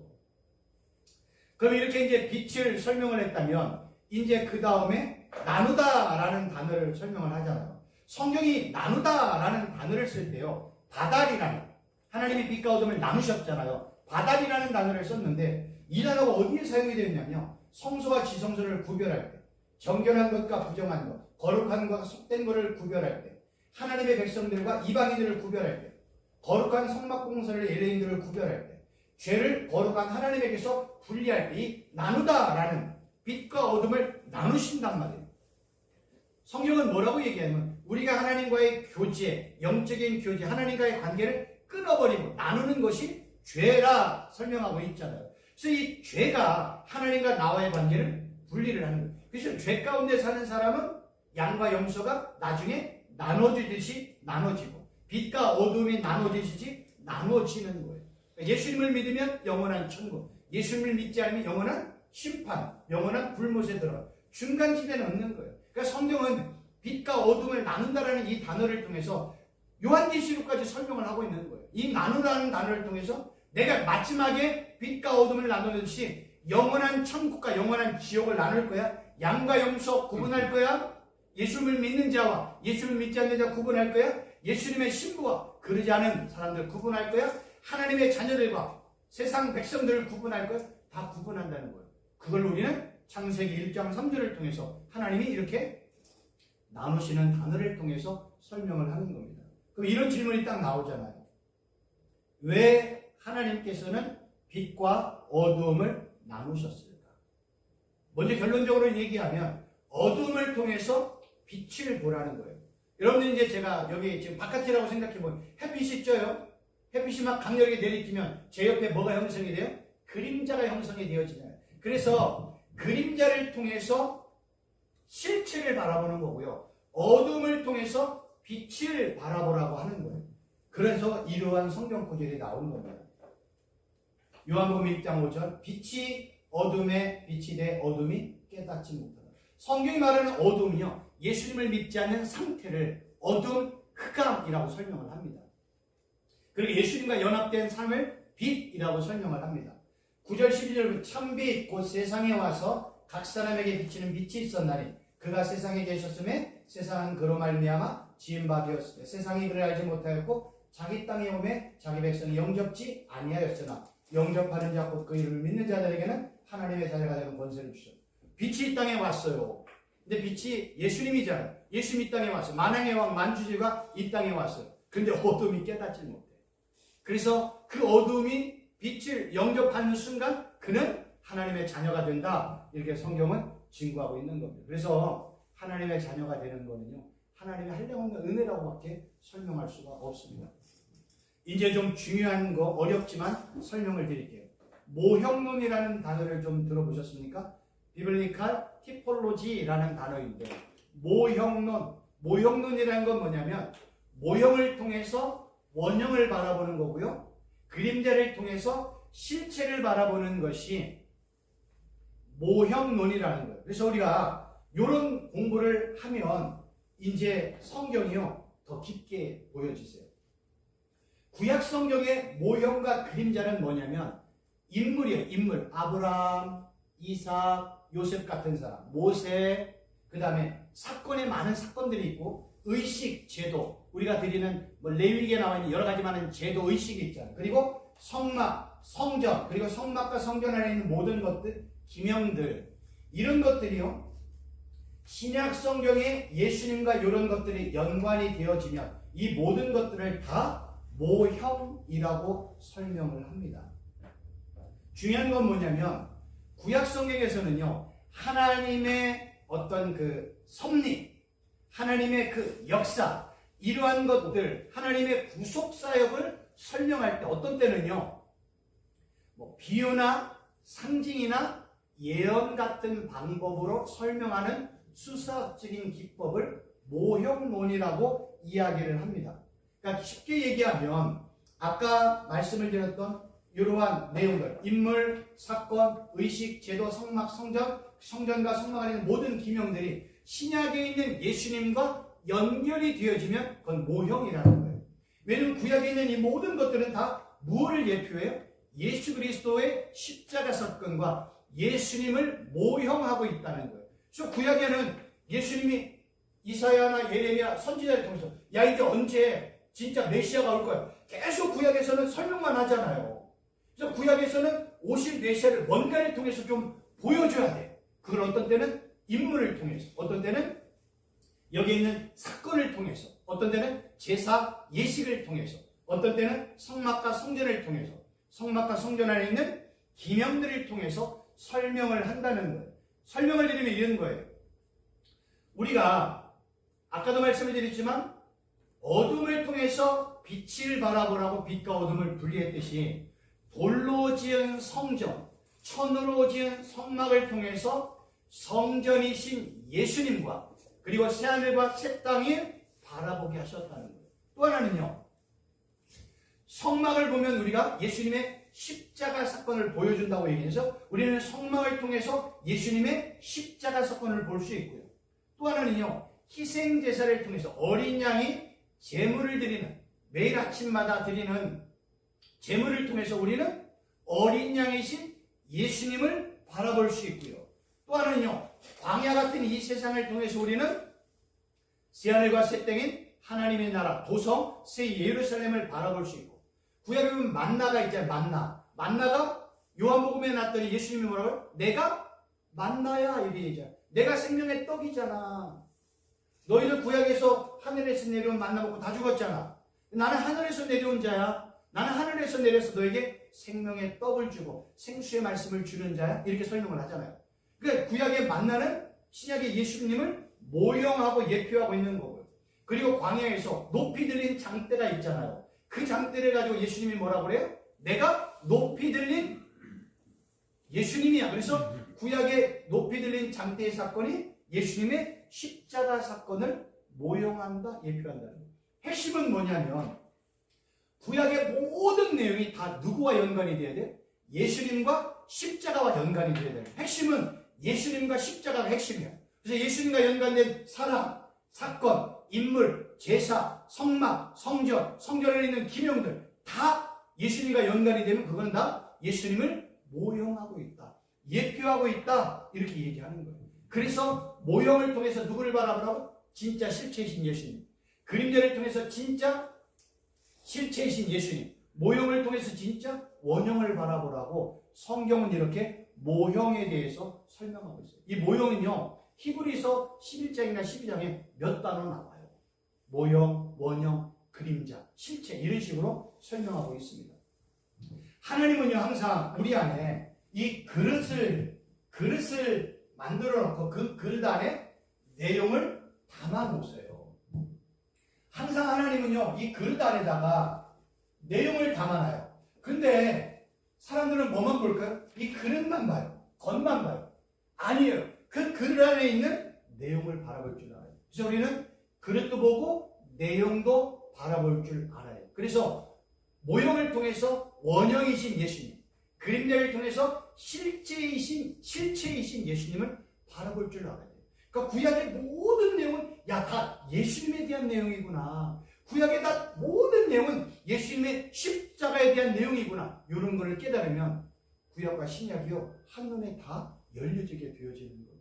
그럼 이렇게 이제 빛을 설명을 했다면 이제 그 다음에 나누다라는 단어를 설명을 하잖아요. 성경이 나누다라는 단어를 쓸 때요, 바달이라는, 하나님이 빛과 어둠을 나누셨잖아요. 바달이라는 단어를 썼는데 이 단어가 어디에 사용이 되었냐면요, 성소와 지성소를 구별할 때, 정결한 것과 부정한 것, 거룩한 것과 속된 것을 구별할 때, 하나님의 백성들과 이방인들을 구별할 때, 거룩한 성막공사를 예레인들을 구별할 때, 죄를 거룩한 하나님에게서 분리할 때, 이 나누다라는 빛과 어둠을 나누신단 말이에요. 성경은 뭐라고 얘기하냐면 우리가 하나님과의 교제, 영적인 교제, 하나님과의 관계를 끊어버리고 나누는 것이 죄라 설명하고 있잖아요. 그래서 이 죄가 하나님과 나와의 관계를 분리를 하는 거예요. 그래서 죄 가운데 사는 사람은 양과 염소가 나중에 나눠지듯이 나눠지고 빛과 어둠이 나눠지듯이 나눠지는 거예요. 예수님을 믿으면 영원한 천국, 예수님을 믿지 않으면 영원한 심판, 영원한 불못에 들어가 중간지대는 없는 거예요. 그러니까 성경은 빛과 어둠을 나눈다라는 이 단어를 통해서 요한계시록까지 설명을 하고 있는 거예요. 이 나누라는 단어를 통해서 내가 마지막에 빛과 어둠을 나누듯이 영원한 천국과 영원한 지옥을 나눌 거야. 양과 염소 구분할 거야. 예수님을 믿는 자와 예수님을 믿지 않는 자 구분할 거야. 예수님의 신부와 그러지 않은 사람들 구분할 거야. 하나님의 자녀들과 세상 백성들을 구분할 거야. 다 구분한다는 거예요. 그걸 우리는 창세기 1장 3절을 통해서 하나님이 이렇게 나누시는 단어를 통해서 설명을 하는 겁니다. 그럼 이런 질문이 딱 나오잖아요. 왜 하나님께서는 빛과 어두움을 나누셨을까? 먼저 결론적으로 얘기하면 어두움을 통해서 빛을 보라는 거예요. 여러분들 이제 제가 여기 지금 바깥이라고 생각해보면 햇빛이 쪄요. 햇빛이 막 강렬하게 내리쬐면 제 옆에 뭐가 형성이 돼요? 그림자가 형성이 되어지잖아요. 그래서 그림자를 통해서 실체를 바라보는 거고요. 어둠을 통해서 빛을 바라보라고 하는 거예요. 그래서 이러한 성경 구절이 나오는 겁니다. 요한복음 1장 5절 빛이 어둠에 빛이 돼 어둠이 깨닫지 못하다. 성경이 말하는 어둠이요, 예수님을 믿지 않는 상태를 어둠, 흑암이라고 설명을 합니다. 그리고 예수님과 연합된 삶을 빛이라고 설명을 합니다. 9절 12절 참빛 곧 세상에 와서 각 사람에게 비치는 빛이 있었나니 그가 세상에 계셨음에 세상은 그로 말미암아 지은 바 되었으되 세상이 그를 알지 못하였고 자기 땅에 오매 자기 백성이 영접지 아니하였으나 영접하는 자 곧 그 이름을 믿는 자들에게는 하나님의 자녀가 되는 권세를 주셨다. 빛이 이 땅에 왔어요. 근데 빛이 예수님이잖아요. 예수님이 이 땅에 왔어요. 만왕의 왕 만주제가 이 땅에 왔어요. 근데 어둠이 깨닫지 못해. 그래서 그 어둠이 빛을 영접하는 순간 그는 하나님의 자녀가 된다. 이렇게 성경은 증거하고 있는 겁니다. 그래서 하나님의 자녀가 되는 거는요, 하나님의 한량없는 은혜라고밖에 설명할 수가 없습니다. 이제 좀 중요한 거, 어렵지만 설명을 드릴게요. 모형론이라는 단어를 좀 들어보셨습니까? 비블리칼 티폴로지라는 단어인데, 모형론이라는 건 뭐냐면 모형을 통해서 원형을 바라보는 거고요, 그림자를 통해서 실체를 바라보는 것이 모형론이라는 거예요. 그래서 우리가 이런 공부를 하면 이제 성경이요 더 깊게 보여지세요. 구약 성경의 모형과 그림자는 뭐냐면 인물이에요. 인물. 아브라함, 이삭, 요셉 같은 사람, 모세, 그 다음에 사건에 많은 사건들이 있고 의식, 제도, 우리가 드리는 레위기에 나와 있는 여러 가지 많은 제도, 의식이 있잖아요. 그리고 성막, 성전, 그리고 성막과 성전 안에 있는 모든 것들, 기명들, 이런 것들이요, 신약 성경에 예수님과 이런 것들이 연관이 되어지면 이 모든 것들을 다 모형이라고 설명을 합니다. 중요한 건 뭐냐면 구약 성경에서는요, 하나님의 어떤 그 섭리, 하나님의 그 역사, 이러한 것들, 하나님의 구속 사역을 설명할 때 어떤 때는요, 비유나 상징이나 예언 같은 방법으로 설명하는 수사학적인 기법을 모형론이라고 이야기를 합니다. 그러니까 쉽게 얘기하면 아까 말씀을 드렸던 이러한 내용들, 인물, 사건, 의식, 제도, 성막, 성전, 성전과 성막 안에 있는 모든 기명들이 신약에 있는 예수님과 연결이 되어지면 그건 모형이라는 거예요. 왜냐하면 구약에 있는 이 모든 것들은 다 무엇을 예표해요? 예수 그리스도의 십자가 사건과 예수님을 모형하고 있다는 거예요. 그래서 구약에는 예수님이 이사야나 예레미야 선지자를 통해서 야 이제 언제 진짜 메시아가 올 거야, 계속 구약에서는 설명만 하잖아요. 그래서 구약에서는 오실 메시아를 뭔가를 통해서 좀 보여줘야 돼. 그걸 어떤 때는 인물을 통해서, 어떤 때는 여기 있는 사건을 통해서, 어떤 때는 제사 예식을 통해서, 어떤 때는 성막과 성전을 통해서, 성막과 성전 안에 있는 기명들을 통해서 설명을 한다는 거예요. 설명을 드리면 이런 거예요. 우리가 아까도 말씀을 드렸지만 어둠을 통해서 빛을 바라보라고 빛과 어둠을 분리했듯이 돌로 지은 성전, 천으로 지은 성막을 통해서 성전이신 예수님과 그리고 새하늘과 새 땅이 바라보게 하셨다는 거예요. 또 하나는요, 성막을 보면 우리가 예수님의 십자가 사건을 보여준다고 얘기해서 우리는 성막을 통해서 예수님의 십자가 사건을 볼 수 있고요. 또 하나는요, 희생제사를 통해서 어린 양이 제물을 드리는, 매일 아침마다 드리는 제물을 통해서 우리는 어린 양이신 예수님을 바라볼 수 있고요. 또 하나는요, 광야 같은 이 세상을 통해서 우리는 새하늘과 새 땅인 하나님의 나라, 도성, 새 예루살렘을 바라볼 수 있고, 구약에 보면 만나가 있잖아요. 만나가 요한복음에 나왔더니 예수님이 뭐라고요? 내가 만나야, 이렇게 얘기하잖아요. 내가 생명의 떡이잖아. 너희들 구약에서 하늘에서 내려온 만나 먹고 다 죽었잖아. 나는 하늘에서 내려온 자야. 나는 하늘에서 내려서 너에게 생명의 떡을 주고 생수의 말씀을 주는 자야. 이렇게 설명을 하잖아요. 그러니까 구약의 만나는 신약의 예수님을 모형하고 예표하고 있는 거고요. 그리고 광야에서 높이 들린 장대가 있잖아요. 그 장대를 가지고 예수님이 뭐라고 그래요? 내가 높이 들린 예수님이야. 그래서 구약의 높이 들린 장대의 사건이 예수님의 십자가 사건을 모형한다, 예표한다는 거예요. 핵심은 뭐냐면 구약의 모든 내용이 다 누구와 연관이 돼야 돼요? 예수님과 십자가와 연관이 돼야 돼요. 핵심은 예수님과 십자가가 핵심이에요. 그래서 예수님과 연관된 사람, 사건, 인물, 제사, 성막, 성전, 성전에 있는 기명들 다 예수님과 연관이 되면 그건 다 예수님을 모형하고 있다, 예표하고 있다, 이렇게 얘기하는 거예요. 그래서 모형을 통해서 누구를 바라보라고? 진짜 실체이신 예수님. 그림자를 통해서 진짜 실체이신 예수님. 모형을 통해서 진짜 원형을 바라보라고 성경은 이렇게 모형에 대해서 설명하고 있어요. 이 모형은요, 히브리서 11장이나 12장에 몇 단어 나와요. 모형, 원형, 그림자, 실체, 이런 식으로 설명하고 있습니다. 하나님은요, 항상 우리 안에 이 그릇을 만들어 놓고 그 그릇 안에 내용을 담아 놓으세요. 항상 하나님은요, 이 그릇 안에다가 내용을 담아놔요. 근데 사람들은 뭐만 볼까요? 이 그릇만 봐요. 겉만 봐요. 아니에요. 그 그릇 안에 있는 내용을 바라볼 줄 알아요. 그래서 우리는 그릇도 보고 내용도 바라볼 줄 알아요. 그래서 모형을 통해서 원형이신 예수님, 그림자를 통해서 실체이신 예수님을 바라볼 줄 알아야 돼요. 그러니까 구약의 모든 내용은 다 예수님에 대한 내용이구나. 구약의 다 모든 내용은 예수님의 십자가에 대한 내용이구나. 이런 것을 깨달으면 구약과 신약이요, 한눈에 다 열려지게 되어지는 겁니다.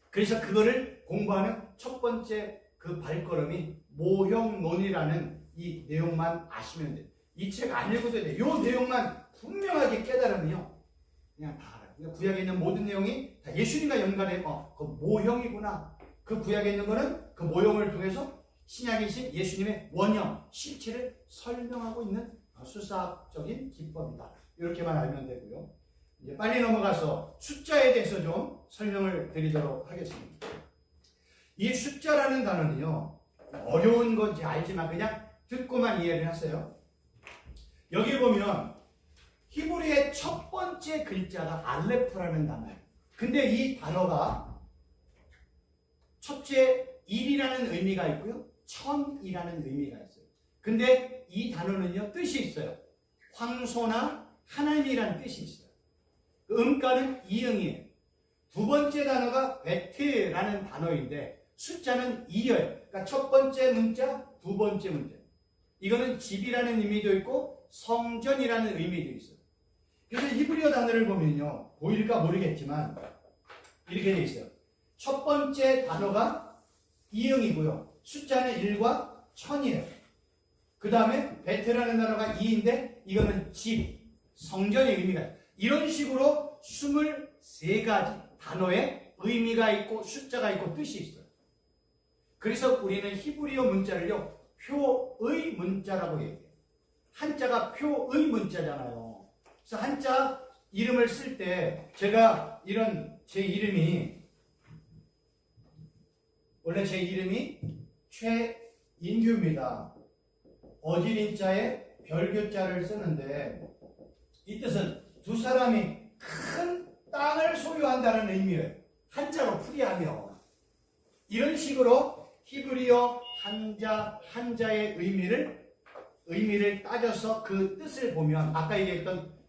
그래서 그거를 공부하는 첫 번째 그 발걸음이 모형론이라는 이 내용만 아시면 돼요. 이 책 안 읽어도 돼요. 이 내용만 분명하게 깨달으면요, 그냥 다 알아요. 그러니까 구약에 있는 모든 내용이 다 예수님과 연관해. 그 모형이구나. 그 구약에 있는 거는 그 모형을 통해서 신약이신 예수님의 원형, 실체를 설명하고 있는 수사학적인 기법이다. 이렇게만 알면 되고요. 이제 빨리 넘어가서 숫자에 대해서 좀 설명을 드리도록 하겠습니다. 이 숫자라는 단어는요, 어려운 건지 알지만 그냥 듣고만 이해를 하세요. 여기 보면 히브리의 첫 번째 글자가 알레프라는 단어예요. 근데 이 단어가 첫째 1이라는 의미가 있고요, 1000이라는 의미가 있어요. 근데 이 단어는요, 뜻이 있어요. 황소나 하나님이라는 뜻이 있어요. 그 음가는 이응이에요. 두 번째 단어가 베트라는 단어인데 숫자는 2예요. 그러니까 첫 번째 문자, 두 번째 문자. 이거는 집이라는 의미도 있고 성전이라는 의미도 있어요. 그래서 히브리어 단어를 보면요, 보일까 모르겠지만 이렇게 되어 있어요. 첫 번째 단어가 이응이고요, 숫자는 1과 1000이에요. 그 다음에 베트라는 단어가 2인데 이거는 집, 성전의 의미가 있어요. 이런 식으로 23가지 단어에 의미가 있고 숫자가 있고 뜻이 있어요. 그래서 우리는 히브리어 문자를요, 표의 문자라고 얘기해요. 한자가 표의 문자잖아요. 그래서 한자 이름을 쓸 때 제가 제 이름이 원래 제 이름이 최인규입니다. 어진인자에 별교자를 쓰는데 이 뜻은 두 사람이 큰 땅을 소유한다는 의미예요. 한자로 풀이하면 이런 식으로 히브리어 한자의 의미를 따져서 그 뜻을 보면 아까 얘기했던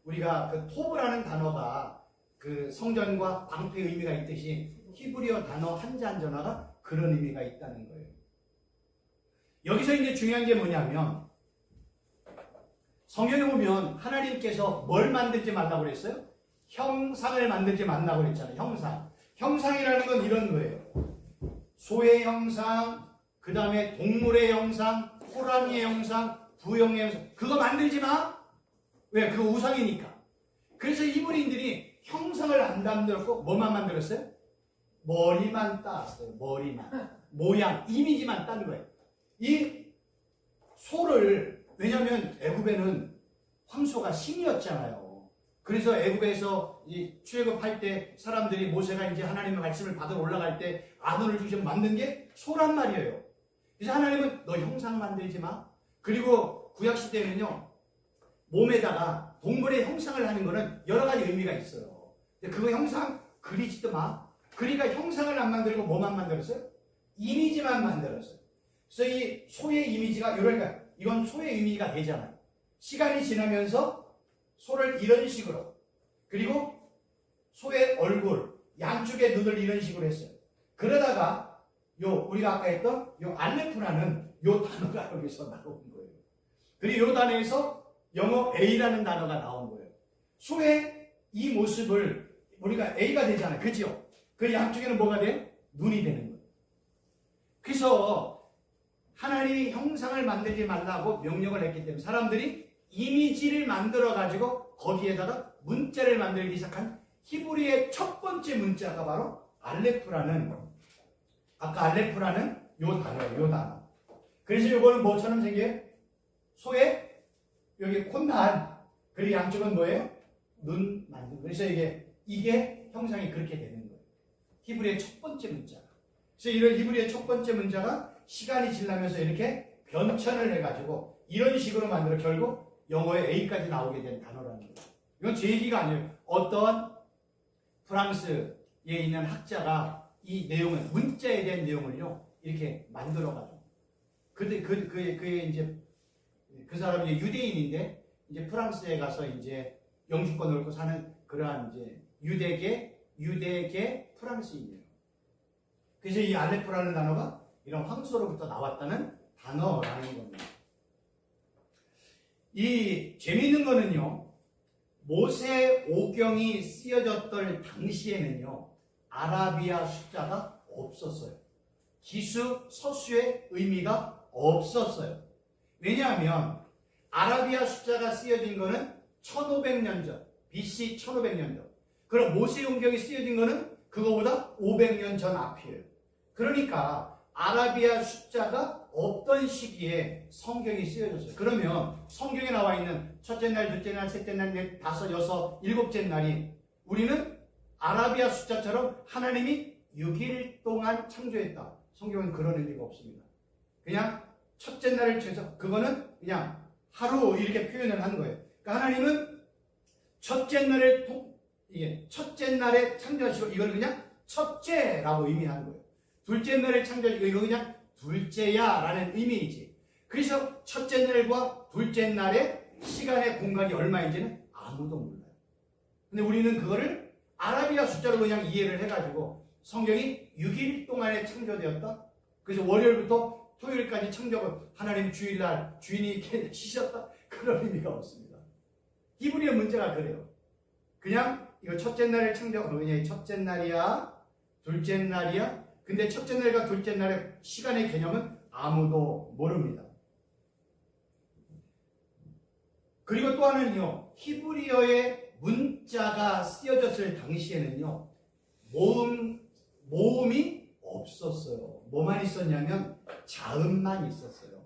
우리가 토브라는 단어가 그 성전과 방패의 의미가 있듯이 히브리어 단어 한자 한 전화가 그런 의미가 있다는 거예요. 여기서 이제 중요한 게 뭐냐면 성경에 보면 하나님께서 뭘 만들지 말라고 그랬어요? 형상을 만들지 말라고 그랬잖아요. 형상이라는 건 이런 거예요. 소의 형상, 그 다음에 동물의 형상, 호랑이의 형상, 부형의 형상, 그거 만들지 마. 왜? 그거 우상이니까. 그래서 히브리인들이 형상을 안 만들었고 뭐만 만들었어요? 머리만 땄어요. 머리만. 모양, 이미지만 딴 거예요. 이 소를, 왜냐하면 애굽에는 황소가 신이었잖아요. 그래서 애굽에서 이 출애굽할 때 사람들이 모세가 이제 하나님의 말씀을 받으러 올라갈 때 아론을 주셔서 만든 게 소란 말이에요. 그래서 하나님은 너 형상 만들지 마. 그리고 구약시대에는요, 몸에다가 동물의 형상을 하는 거는 여러 가지 의미가 있어요. 근데 그거 형상 그리지도 마. 그러니까 형상을 안 만들고 뭐만 만들었어요? 이미지만 만들었어요. 그래서 이 소의 이미지가 그러니까 이건 소의 의미가 되잖아요. 시간이 지나면서 소를 이런 식으로 그리고 소의 얼굴 양쪽에 눈을 이런 식으로 했어요. 그러다가 우리가 아까 했던 알레프라는 단어가 여기서 나온 거예요. 그리고 이 단어에서 영어 A라는 단어가 나온 거예요. 소의 이 모습을 우리가 A가 되잖아요. 그죠? 그 양쪽에는 뭐가 돼요? 눈이 되는 거예요. 그래서 하나님이 형상을 만들지 말라고 명령을 했기 때문에 사람들이 이미지를 만들어 가지고 거기에다가 문자를 만들기 시작한 히브리의 첫 번째 문자가 바로 알레프라는 아까 알레프라는 단어예요. 단어. 그래서 이거는 뭐처럼 생겨요? 소의 여기 콧날 그리고 양쪽은 뭐예요? 눈 만든. 그래서 이게 형상이 그렇게 되는 거예요. 히브리의 첫 번째 문자. 그래서 이런 히브리의 첫 번째 문자가 시간이 지나면서 이렇게 변천을 해가지고 이런 식으로 만들어 결국 영어의 A까지 나오게 된 단어라는 거예요. 이건 제 얘기가 아니에요. 어떤 프랑스에 있는 학자가 이 내용을 문자에 대한 내용을요 이렇게 만들어가지고 그의 이제 그 사람이 유대인인데 이제 프랑스에 가서 이제 영주권을 얻고 사는 그러한 이제 유대계 프랑스인이에요. 그래서 이 알레프라는 단어가 이런 황소로부터 나왔다는 단어라는 겁니다. 이 재미있는 거는요. 모세 오경이 쓰여졌던 당시에는요. 아라비아 숫자가 없었어요. 기수, 서수의 의미가 없었어요. 왜냐하면 아라비아 숫자가 쓰여진 거는 1500년 전, BC 1500년 전. 그럼 모세 오경이 쓰여진 거는 그거보다 500년 전 앞이에요. 그러니까 아라비아 숫자가 없던 시기에 성경이 쓰여졌어요. 그러면 성경에 나와 있는 첫째 날, 둘째 날, 셋째 날, 넷, 다섯, 여섯, 일곱째 날이 우리는 아라비아 숫자처럼 하나님이 6일 동안 창조했다. 성경은 그런 의미가 없습니다. 그냥 첫째 날을 쳐서 그거는 그냥 하루 이렇게 표현을 한 거예요. 그러니까 하나님은 첫째 날에 창조하시고 이걸 그냥 첫째라고 의미하는 거예요. 둘째 날을 창조하시고 이거 그냥 둘째야 라는 의미이지. 그래서 첫째 날과 둘째 날의 시간의 공간이 얼마인지는 아무도 몰라요. 근데 우리는 그거를 아라비아 숫자로 그냥 이해를 해가지고 성경이 6일 동안에 창조되었다. 그래서 월요일부터 토요일까지 창조하고 하나님 주일날 주인이 쉬셨다. 그런 의미가 없습니다. 히브리어 문제가 그래요. 그냥 이거 첫째 날을 창조하고 그냥 첫째 날이야 둘째 날이야. 근데 첫째 날과 둘째 날의 시간의 개념은 아무도 모릅니다. 그리고 또 하나는요. 히브리어의 문자가 쓰여졌을 당시에는요. 모음이 없었어요. 뭐만 있었냐면 자음만 있었어요.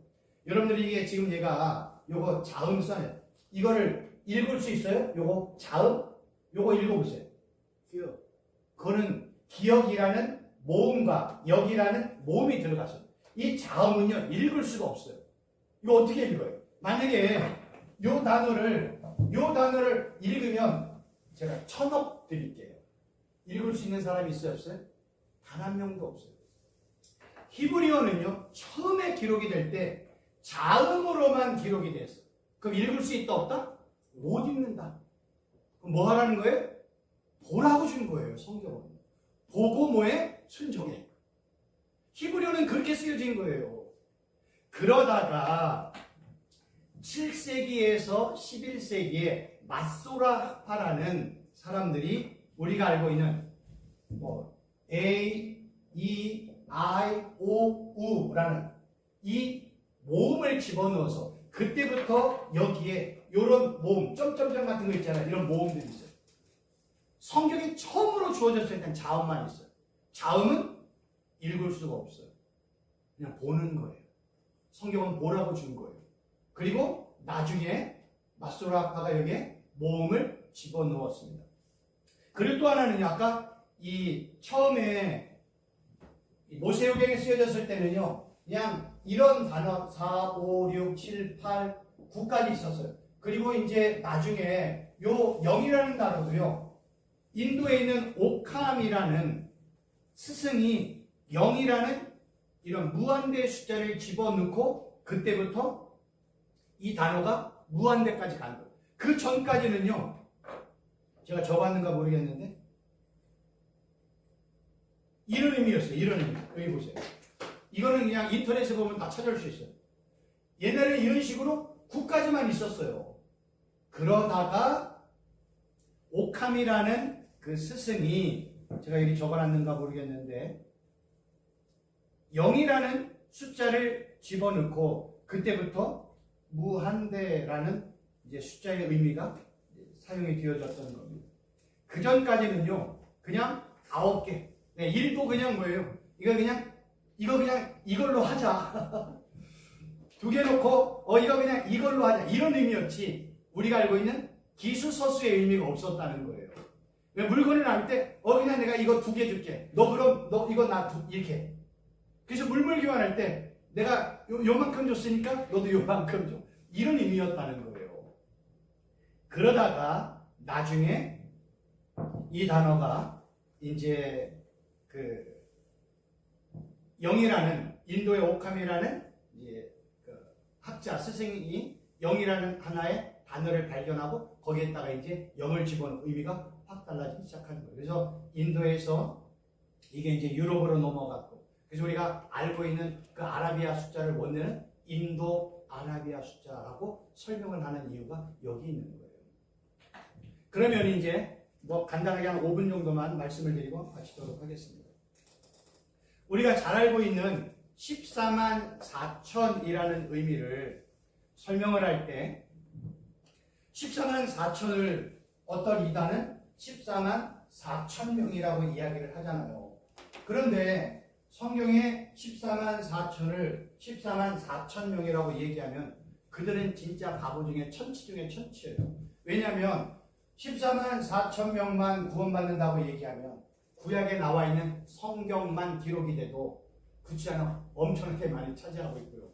여러분들이 이게 지금 얘가 요거 자음 써요. 이거를 읽을 수 있어요? 요거 자음? 요거 읽어보세요. 기억. 그거는 기억이라는 모음과 역이라는 모음이 들어갔어요. 이 자음은요 읽을 수가 없어요. 이거 어떻게 읽어요? 만약에 요 단어를 읽으면 제가 1000억 드릴게요. 읽을 수 있는 사람이 있어요? 없어요? 단 한 명도 없어요. 히브리어는요 처음에 기록이 될 때 자음으로만 기록이 됐어요. 그럼 읽을 수 있다 없다? 못 읽는다. 그럼 뭐 하라는 거예요? 보라고 준 거예요. 성경은. 보고 뭐해? 순종해. 히브리어는 그렇게 쓰여진 거예요. 그러다가 7세기에서 11세기에 마소라파라는 사람들이 우리가 알고 있는 A, E, I, O, U라는 이 모음을 집어넣어서 그때부터 여기에 이런 모음, 점점점 같은 거 있잖아요. 이런 모음들이 있어요. 성경이 처음으로 주어졌을 땐 자음만 있어요. 자음은 읽을 수가 없어요. 그냥 보는 거예요. 성경은 보라고 준 거예요. 그리고 나중에 마소라파가 여기에 모음을 집어넣었습니다. 그리고 또 하나는요. 아까 이 처음에 모세오경에 쓰여졌을 때는요. 그냥 이런 단어 4, 5, 6, 7, 8, 9까지 있었어요. 그리고 이제 나중에 요 0이라는 단어도요. 인도에 있는 오캄이라는 스승이 0이라는 이런 무한대의 숫자를 집어넣고 그때부터 이 단어가 무한대까지 간 거예요. 그 전까지는요, 제가 적었는가 모르겠는데 이런 의미였어요. 이런 의미. 여기 보세요. 이거는 그냥 인터넷에 보면 다 찾아올 수 있어요. 옛날에 이런 식으로 9까지만 있었어요. 그러다가 오캄이라는 그 스승이, 제가 여기 적어놨는가 모르겠는데 0이라는 숫자를 집어넣고 그때부터 무한대라는 이제 숫자의 의미가 사용이 되어졌던 겁니다. 그 전까지는요, 그냥 9개. 네, 1도 그냥 뭐예요? 이거 그냥 이걸로 하자. 2개 놓고 이거 그냥 이걸로 하자. 이런 의미였지. 우리가 알고 있는 기수서수의 의미가 없었다는 거예요. 왜 물건을 나눌 때 그냥 내가 이거 2개 줄게. 너 그럼 너 이거 이렇게. 그래서 물물 교환할 때 내가 요만큼 줬으니까 너도 요만큼 줘. 이런 의미였다는 거예요. 그러다가 나중에 이 단어가 이제 그 0이라는 인도의 오캄이라는 이제 그 학자 스승이 0이라는 하나의 단어를 발견하고 거기에다가 이제 0을 집어넣은 의미가 확 달라지기 시작한 거예요. 그래서 인도에서 이게 이제 유럽으로 넘어갔고, 그래서 우리가 알고 있는 그 아라비아 숫자를 원래는 인도 아라비아 숫자라고 설명을 하는 이유가 여기 있는 거예요. 그러면 이제 뭐 간단하게 한 5분 정도만 말씀을 드리고 마치도록 하겠습니다. 우리가 잘 알고 있는 14만 4천이라는 의미를 설명을 할 때 14만 4천을 어떤 이단은 14만 4천 명이라고 이야기를 하잖아요. 그런데 성경에 14만 4천을 14만 4천 명이라고 얘기하면 그들은 진짜 바보 중에 천치 중에 천치예요. 왜냐하면 14만 4천 명만 구원받는다고 얘기하면 구약에 나와 있는 성경만 기록이 돼도 그 숫자는 엄청나게 많이 차지하고 있고요.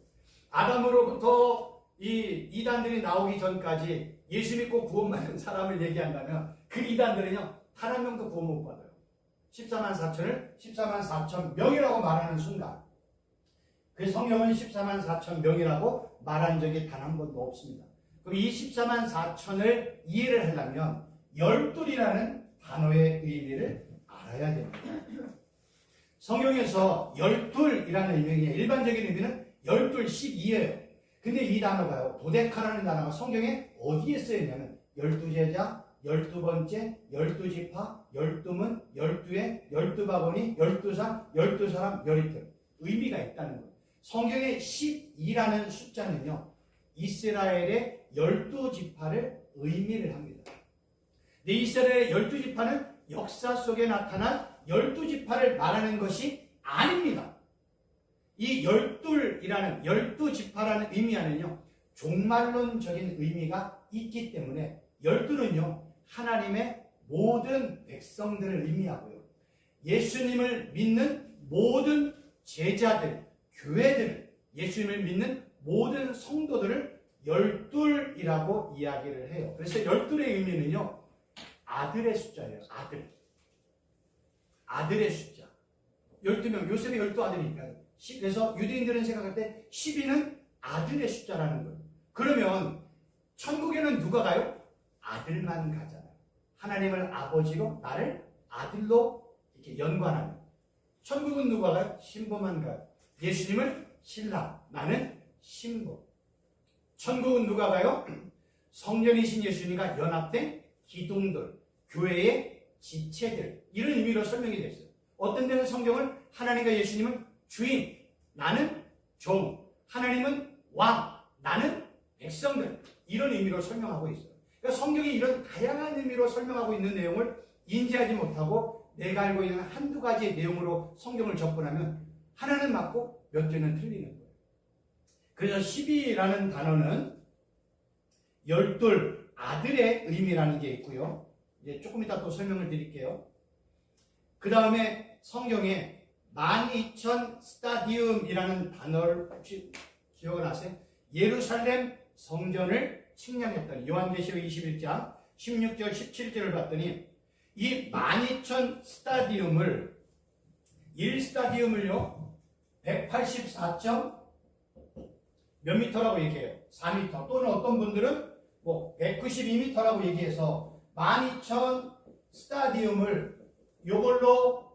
아담으로부터 이 이단들이 나오기 전까지 예수 믿고 구원받는 사람을 얘기한다면 그 이단들은요, 단 한 명도 구원 못 받아요. 14만 4천을 14만 4천 명이라고 말하는 순간, 그래서 성경은 14만 4천 명이라고 말한 적이 단 한 번도 없습니다. 그럼 이 14만 4천을 이해를 하려면 열둘이라는 단어의 의미를 알아야 됩니다. 성경에서 열둘이라는 의미의 일반적인 의미는 열둘 12예요. 근데 이 단어가요, 도데카라는 단어가 성경에 어디에 쓰였냐면 12제자, 12번째, 12지파, 12문, 12회, 12바구니, 12상, 12사람, 12틀 의미가 있다는 거예요. 성경의 12라는 숫자는요, 이스라엘의 12지파를 의미를 합니다. 근데 이스라엘의 12지파는 역사 속에 나타난 12지파를 말하는 것이 아닙니다. 이 12이라는 12지파라는 의미 안에는요, 종말론적인 의미가 있기 때문에 12는요, 하나님의 모든 백성들을 의미하고요, 예수님을 믿는 모든 제자들, 교회들, 예수님을 믿는 모든 성도들을 열둘이라고 이야기를 해요. 그래서 열둘의 의미는요, 아들의 숫자예요. 아들의 숫자. 12명, 요셉의 12아들이니까. 그래서 유대인들은 생각할 때 12는 아들의 숫자라는 거예요. 그러면 천국에는 누가 가요? 아들만 가잖아요. 하나님을 아버지로, 나를 아들로 이렇게 연관하는. 천국은 누가 가요? 신부만 가요. 예수님은 신랑, 나는 신부. 천국은 누가 가요? 성전이신 예수님과 연합된 기둥들, 교회의 지체들, 이런 의미로 설명이 되어 있어요. 어떤 데는 성경을 하나님과 예수님은 주인, 나는 종, 하나님은 왕, 나는 백성들, 이런 의미로 설명하고 있어요. 그러니까 성경이 이런 다양한 의미로 설명하고 있는 내용을 인지하지 못하고 내가 알고 있는 한두 가지의 내용으로 성경을 접근하면 하나는 맞고 몇 개는 틀리는 거예요. 그래서 12라는 단어는 열둘, 아들의 의미라는 게 있고요. 이제 조금 이따 또 설명을 드릴게요. 그 다음에 성경에 12,000 스타디움이라는 단어를 혹시 기억을 하세요? 예루살렘 성전을 측량했던 요한계시록 21장 16절 17절을 봤더니 이 12,000 스타디움을 1스타디움을요 184점 몇 미터라고 얘기해요. 4미터 또는 어떤 분들은 뭐 192미터라고 얘기해서 12,000 스타디움을 요걸로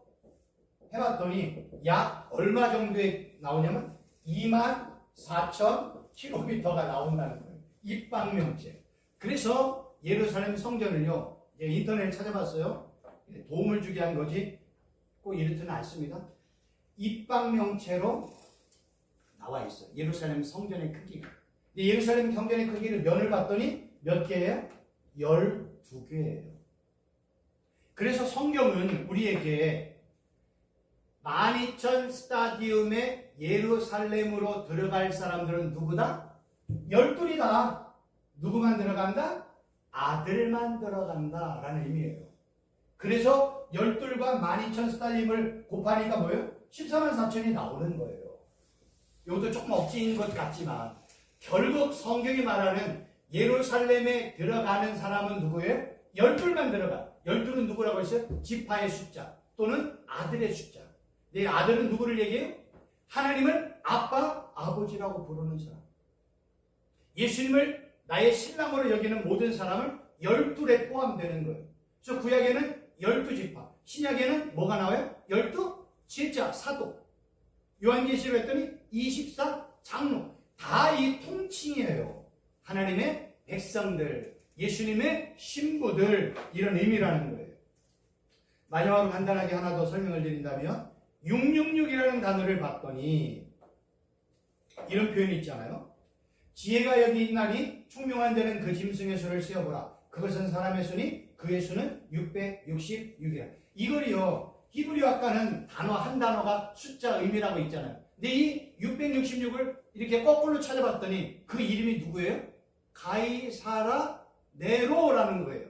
해봤더니 약 얼마 정도에 나오냐면 24,000km가 나온다는 거예요. 입방명체. 그래서 예루살렘 성전을요 인터넷에 찾아봤어요. 도움을 주게 한 거지 꼭 이렇지는 않습니다. 입방명체로 나와 있어요. 예루살렘 성전의 크기가. 예루살렘 성전의 크기를 면을 봤더니 몇 개예요? 12개예요. 그래서 성경은 우리에게 12,000 스타디움의 예루살렘으로 들어갈 사람들은 누구다? 12이다. 누구만 들어간다? 아들만 들어간다 라는 의미예요. 그래서 12과 12,000 스타디움을 곱하니까 뭐예요? 144,000이 나오는 거예요. 이것도 조금 억지인 것 같지만 결국 성경이 말하는 예루살렘에 들어가는 사람은 누구예요? 12만 들어가. 12는 누구라고 했어요? 지파의 숫자 또는 아들의 숫자. 내 아들은 누구를 얘기해요? 하나님을 아빠, 아버지라고 부르는 사람. 예수님을 나의 신랑으로 여기는 모든 사람을 12에 포함되는 거예요. 그래서 구약에는 12지파, 신약에는 뭐가 나와요? 12제자, 사도. 요한계시로 했더니 24장로. 다 이 통칭이에요. 하나님의 백성들, 예수님의 신부들, 이런 의미라는 거예요. 마지막으로 간단하게 하나 더 설명을 드린다면 666이라는 단어를 봤더니 이런 표현이 있잖아요. 지혜가 여기 있나니 총명한 자는 그 짐승의 수를 세어보라. 그것은 사람의 수니 그의 수는 666이라. 이걸요 히브리어 아까는 단어 한 단어가 숫자 의미라고 있잖아요. 근데 이 666을 이렇게 거꾸로 찾아봤더니 그 이름이 누구예요? 가이사라 네로라는 거예요.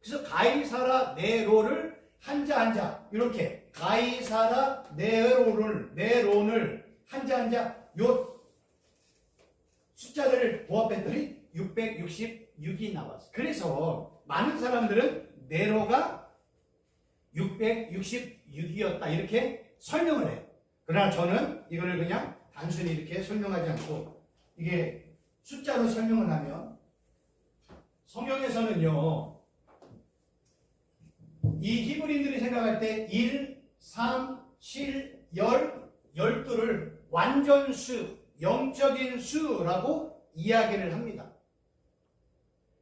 그래서 가이사라 네로를 한자 이렇게 가이사라 네론을 한자 요 숫자들을 도합했더니 666이 나왔어요. 그래서 많은 사람들은 네로가 666이었다 이렇게 설명을 해요. 그러나 저는 이거를 그냥 단순히 이렇게 설명하지 않고 이게 숫자로 설명을 하면 성경에서는요 이 히브리인들이 생각할 때 1, 3, 7, 12를 완전수, 영적인 수라고 이야기를 합니다.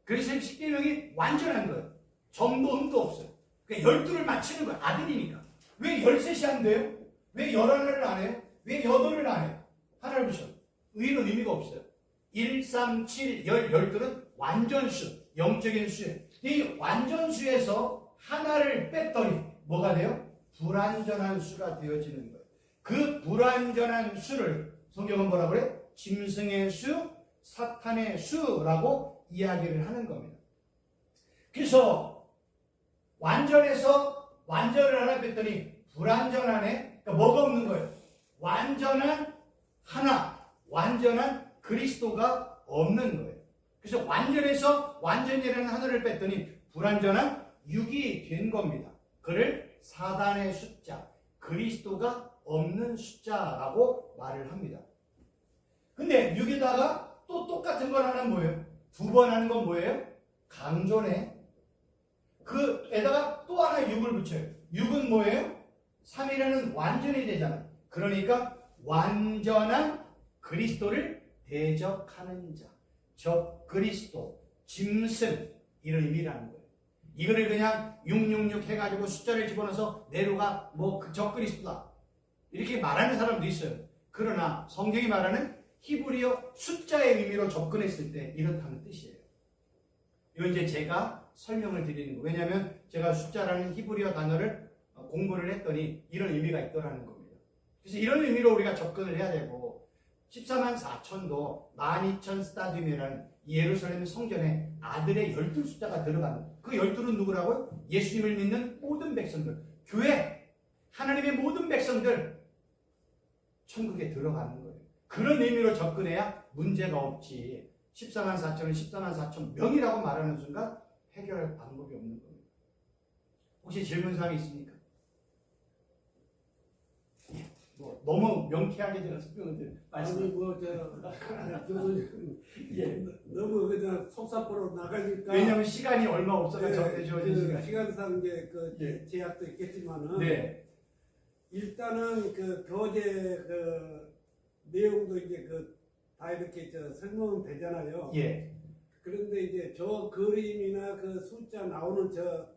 그래서 십계명이 완전한 거예요. 점도 음도 없어요. 그러니까 12를 맞추는 거예요. 아들이니까. 왜 13이 안 돼요? 왜 11을 안 해요? 왜 8을 안 해요? 하나를 보셔. 의는 의미가 없어요. 1, 3, 7, 12는 완전수, 영적인 수예요. 이 완전수에서 하나를 뺐더니 뭐가 돼요? 불완전한 수가 되어지는 거예요. 그 불완전한 수를 성경은 뭐라고 그래요? 짐승의 수, 사탄의 수라고 이야기를 하는 겁니다. 그래서 완전해서 완전을 하나 뺐더니 불완전하네. 그러니까 뭐가 없는 거예요? 완전한 하나, 완전한 그리스도가 없는 거예요. 그래서 완전해서 완전이라는 하나를 뺐더니 불완전한 6이 된 겁니다. 그를 사단의 숫자, 그리스도가 없는 숫자라고 말을 합니다. 근데 6에다가 또 똑같은 걸 하는 뭐예요? 두 번 하는 건 뭐예요? 강조네. 그에다가 또 하나 6을 붙여요. 6은 뭐예요? 3이라는 완전이 되잖아요. 그러니까 완전한 그리스도를 대적하는 자, 적 그리스도, 짐승 이런 의미라는 거예요. 이거를 그냥 666 해가지고 숫자를 집어넣어서 네로가 뭐 적 그리스도다 이렇게 말하는 사람도 있어요. 그러나 성경이 말하는 히브리어 숫자의 의미로 접근했을 때 이렇다는 뜻이에요. 이건 이제 제가 설명을 드리는 거예요. 왜냐하면 제가 숫자라는 히브리어 단어를 공부를 했더니 이런 의미가 있더라는 겁니다. 그래서 이런 의미로 우리가 접근을 해야 되고 144,000도 12,000 스타디움이라는 예루살렘 성전에 아들의 12숫자가 들어가는 그 12는 누구라고요? 예수님을 믿는 모든 백성들, 교회, 하나님의 모든 백성들 천국에 들어가는 거예요. 그런 의미로 접근해야 문제가 없지. 144,000은 144,000명이라고 말하는 순간 해결할 방법이 없는 겁니다. 혹시 질문사항이 있습니까? 뭐 너무 명쾌하게 제가 설명을 아니 말씀. 예. 너무 그냥 속사포로 나가니까. 왜냐하면 시간이 얼마 없어서 네, 저한테 주어진 시간. 시간상 이제 예. 제약도 있겠지만은 네. 일단은 그 교재 그 내용도 이제 다 이렇게 설명은 되잖아요. 예. 그런데 이제 저 그림이나 그 숫자 나오는 저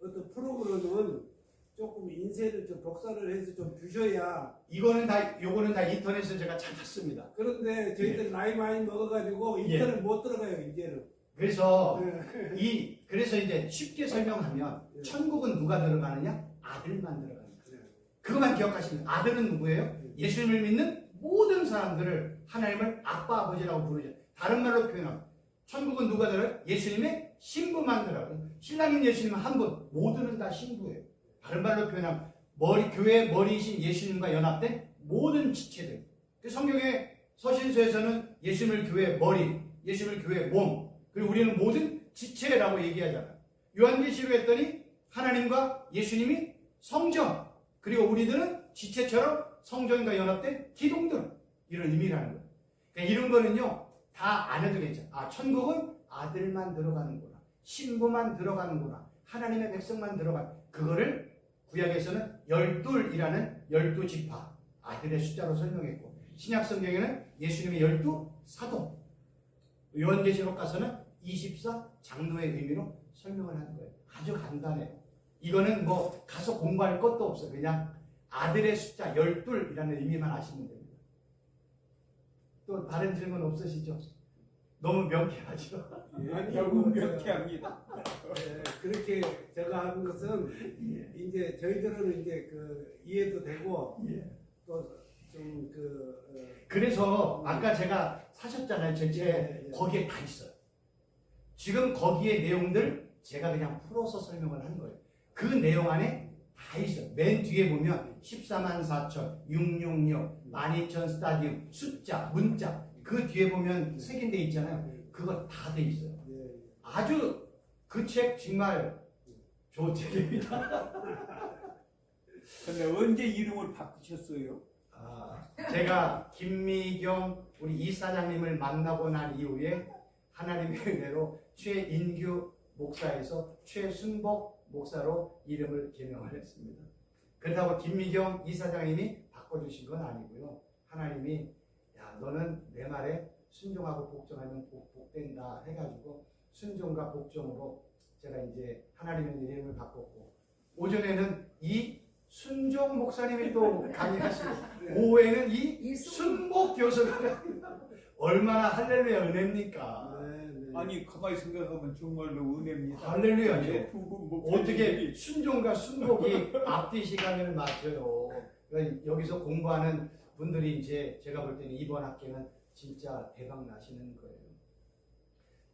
어떤 프로그램은 조금 인쇄를 좀 복사를 해서 좀 주셔야. 요거는 다 인터넷에서 제가 찾았습니다. 그런데 저희들 나이 많이 먹어가지고 인터넷 못 들어가요 이제는. 그래서 네. 그래서 이제 쉽게 설명하면 네. 천국은 누가 들어가느냐? 아들만 들어갑니다. 네. 그것만 기억하시면 아들은 누구예요? 예수님을 믿는 모든 사람들을 하나님을 아빠 아버지라고 부르죠. 다른 말로 표현하면 천국은 누가 들어요? 예수님의 신부만 들어가요. 신랑인 예수님은 한 분, 모두는 다 신부예요. 다른 말로 표현하면 교회의 머리이신 예수님과 연합된 모든 지체들. 그 성경의 서신서에서는 예수님을 교회의 머리, 예수님을 교회의 몸, 그리고 우리는 모든 지체라고 얘기하잖아요. 요한계시록 했더니 하나님과 예수님이 성전, 그리고 우리들은 지체처럼 성전과 연합된 기둥들, 이런 의미라는 거예요. 그러니까 이런 거는요 다 안 해도 괜찮아요. 아, 천국은 아들만 들어가는구나, 신부만 들어가는구나, 하나님의 백성만 들어가는, 그거를 구약에서는 12이라는 12지파 아들의 숫자로 설명했고, 신약 성경에는 예수님의 12사도, 요한계시록 가서는 24 장로의 의미로 설명을 하는 거예요. 아주 간단해요. 이거는 뭐 가서 공부할 것도 없어요. 그냥 아들의 숫자 12이라는 의미만 아시면 됩니다. 또 다른 질문 없으시죠? 너무 명쾌하죠? 아니, 결국 명쾌합니다. 그렇게 제가 하는 것은 예. 이제 저희들은 이제 이해도 되고 예. 또 좀 그래서 아까 제가 사셨잖아요. 제 예. 거기에 다 있어요. 지금 거기에 내용들 제가 그냥 풀어서 설명을 한 거예요. 그 내용 안에 다 있어요. 맨 뒤에 보면 14만 4천, 666, 12,000 스타디움, 숫자, 문자, 그 뒤에 보면 색인데 있잖아요. 그거 다 돼 있어요. 아주 그 책 정말 좋은 책입니다. 근데 언제 이름을 바꾸셨어요? 제가 김미경 우리 이사장님을 만나고 난 이후에 하나님의 은혜로 최인규 목사에서 최순복 목사로 이름을 개명을 했습니다. 그렇다고 김미경 이사장님이 바꿔주신 건 아니고요. 하나님이 야, 너는 내 말에 순종하고 복종하면 복된다 해가지고 순종과 복종으로 제가 이제 하나님의 이름을 바꿨고, 오전에는 이 순종 목사님이 또 강의하시고 오후에는 이 순복 교수가 얼마나 할렐루야 은혜입니까? 아니 가만히 생각하면 정말로 은혜입니다. 할렐루야죠. 예, 두 분 어떻게 순종과 순복이 앞뒤 시간을 맞춰요. 그러니까 여기서 공부하는 분들이 이제 제가 볼 때는 이번 학기는 진짜 대박 나시는 거예요.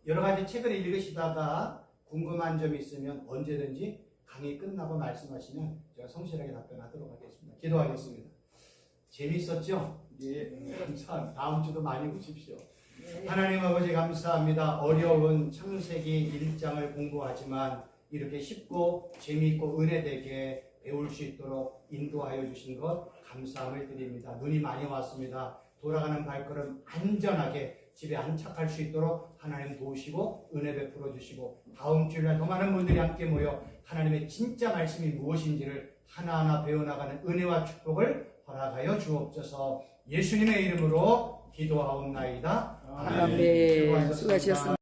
여러 가지 책을 읽으시다가 궁금한 점이 있으면 언제든지 강의 끝나고 말씀하시면 제가 성실하게 답변하도록 하겠습니다. 기도하겠습니다. 재밌었죠? 예, 감사합니다. 다음 주도 많이 오십시오. 하나님 아버지 감사합니다. 어려운 창세기 1장을 공부하지만 이렇게 쉽고 재미있고 은혜되게 배울 수 있도록 인도하여 주신 것 감사함을 드립니다. 눈이 많이 왔습니다. 돌아가는 발걸음 안전하게 집에 안착할 수 있도록 하나님 도우시고 은혜 베풀어 주시고, 다음 주일날 더 많은 분들이 함께 모여 하나님의 진짜 말씀이 무엇인지를 하나하나 배워나가는 은혜와 축복을 허락하여 주옵소서. 예수님의 이름으로 기도하옵나이다. 아멘. 수고하셨습니다.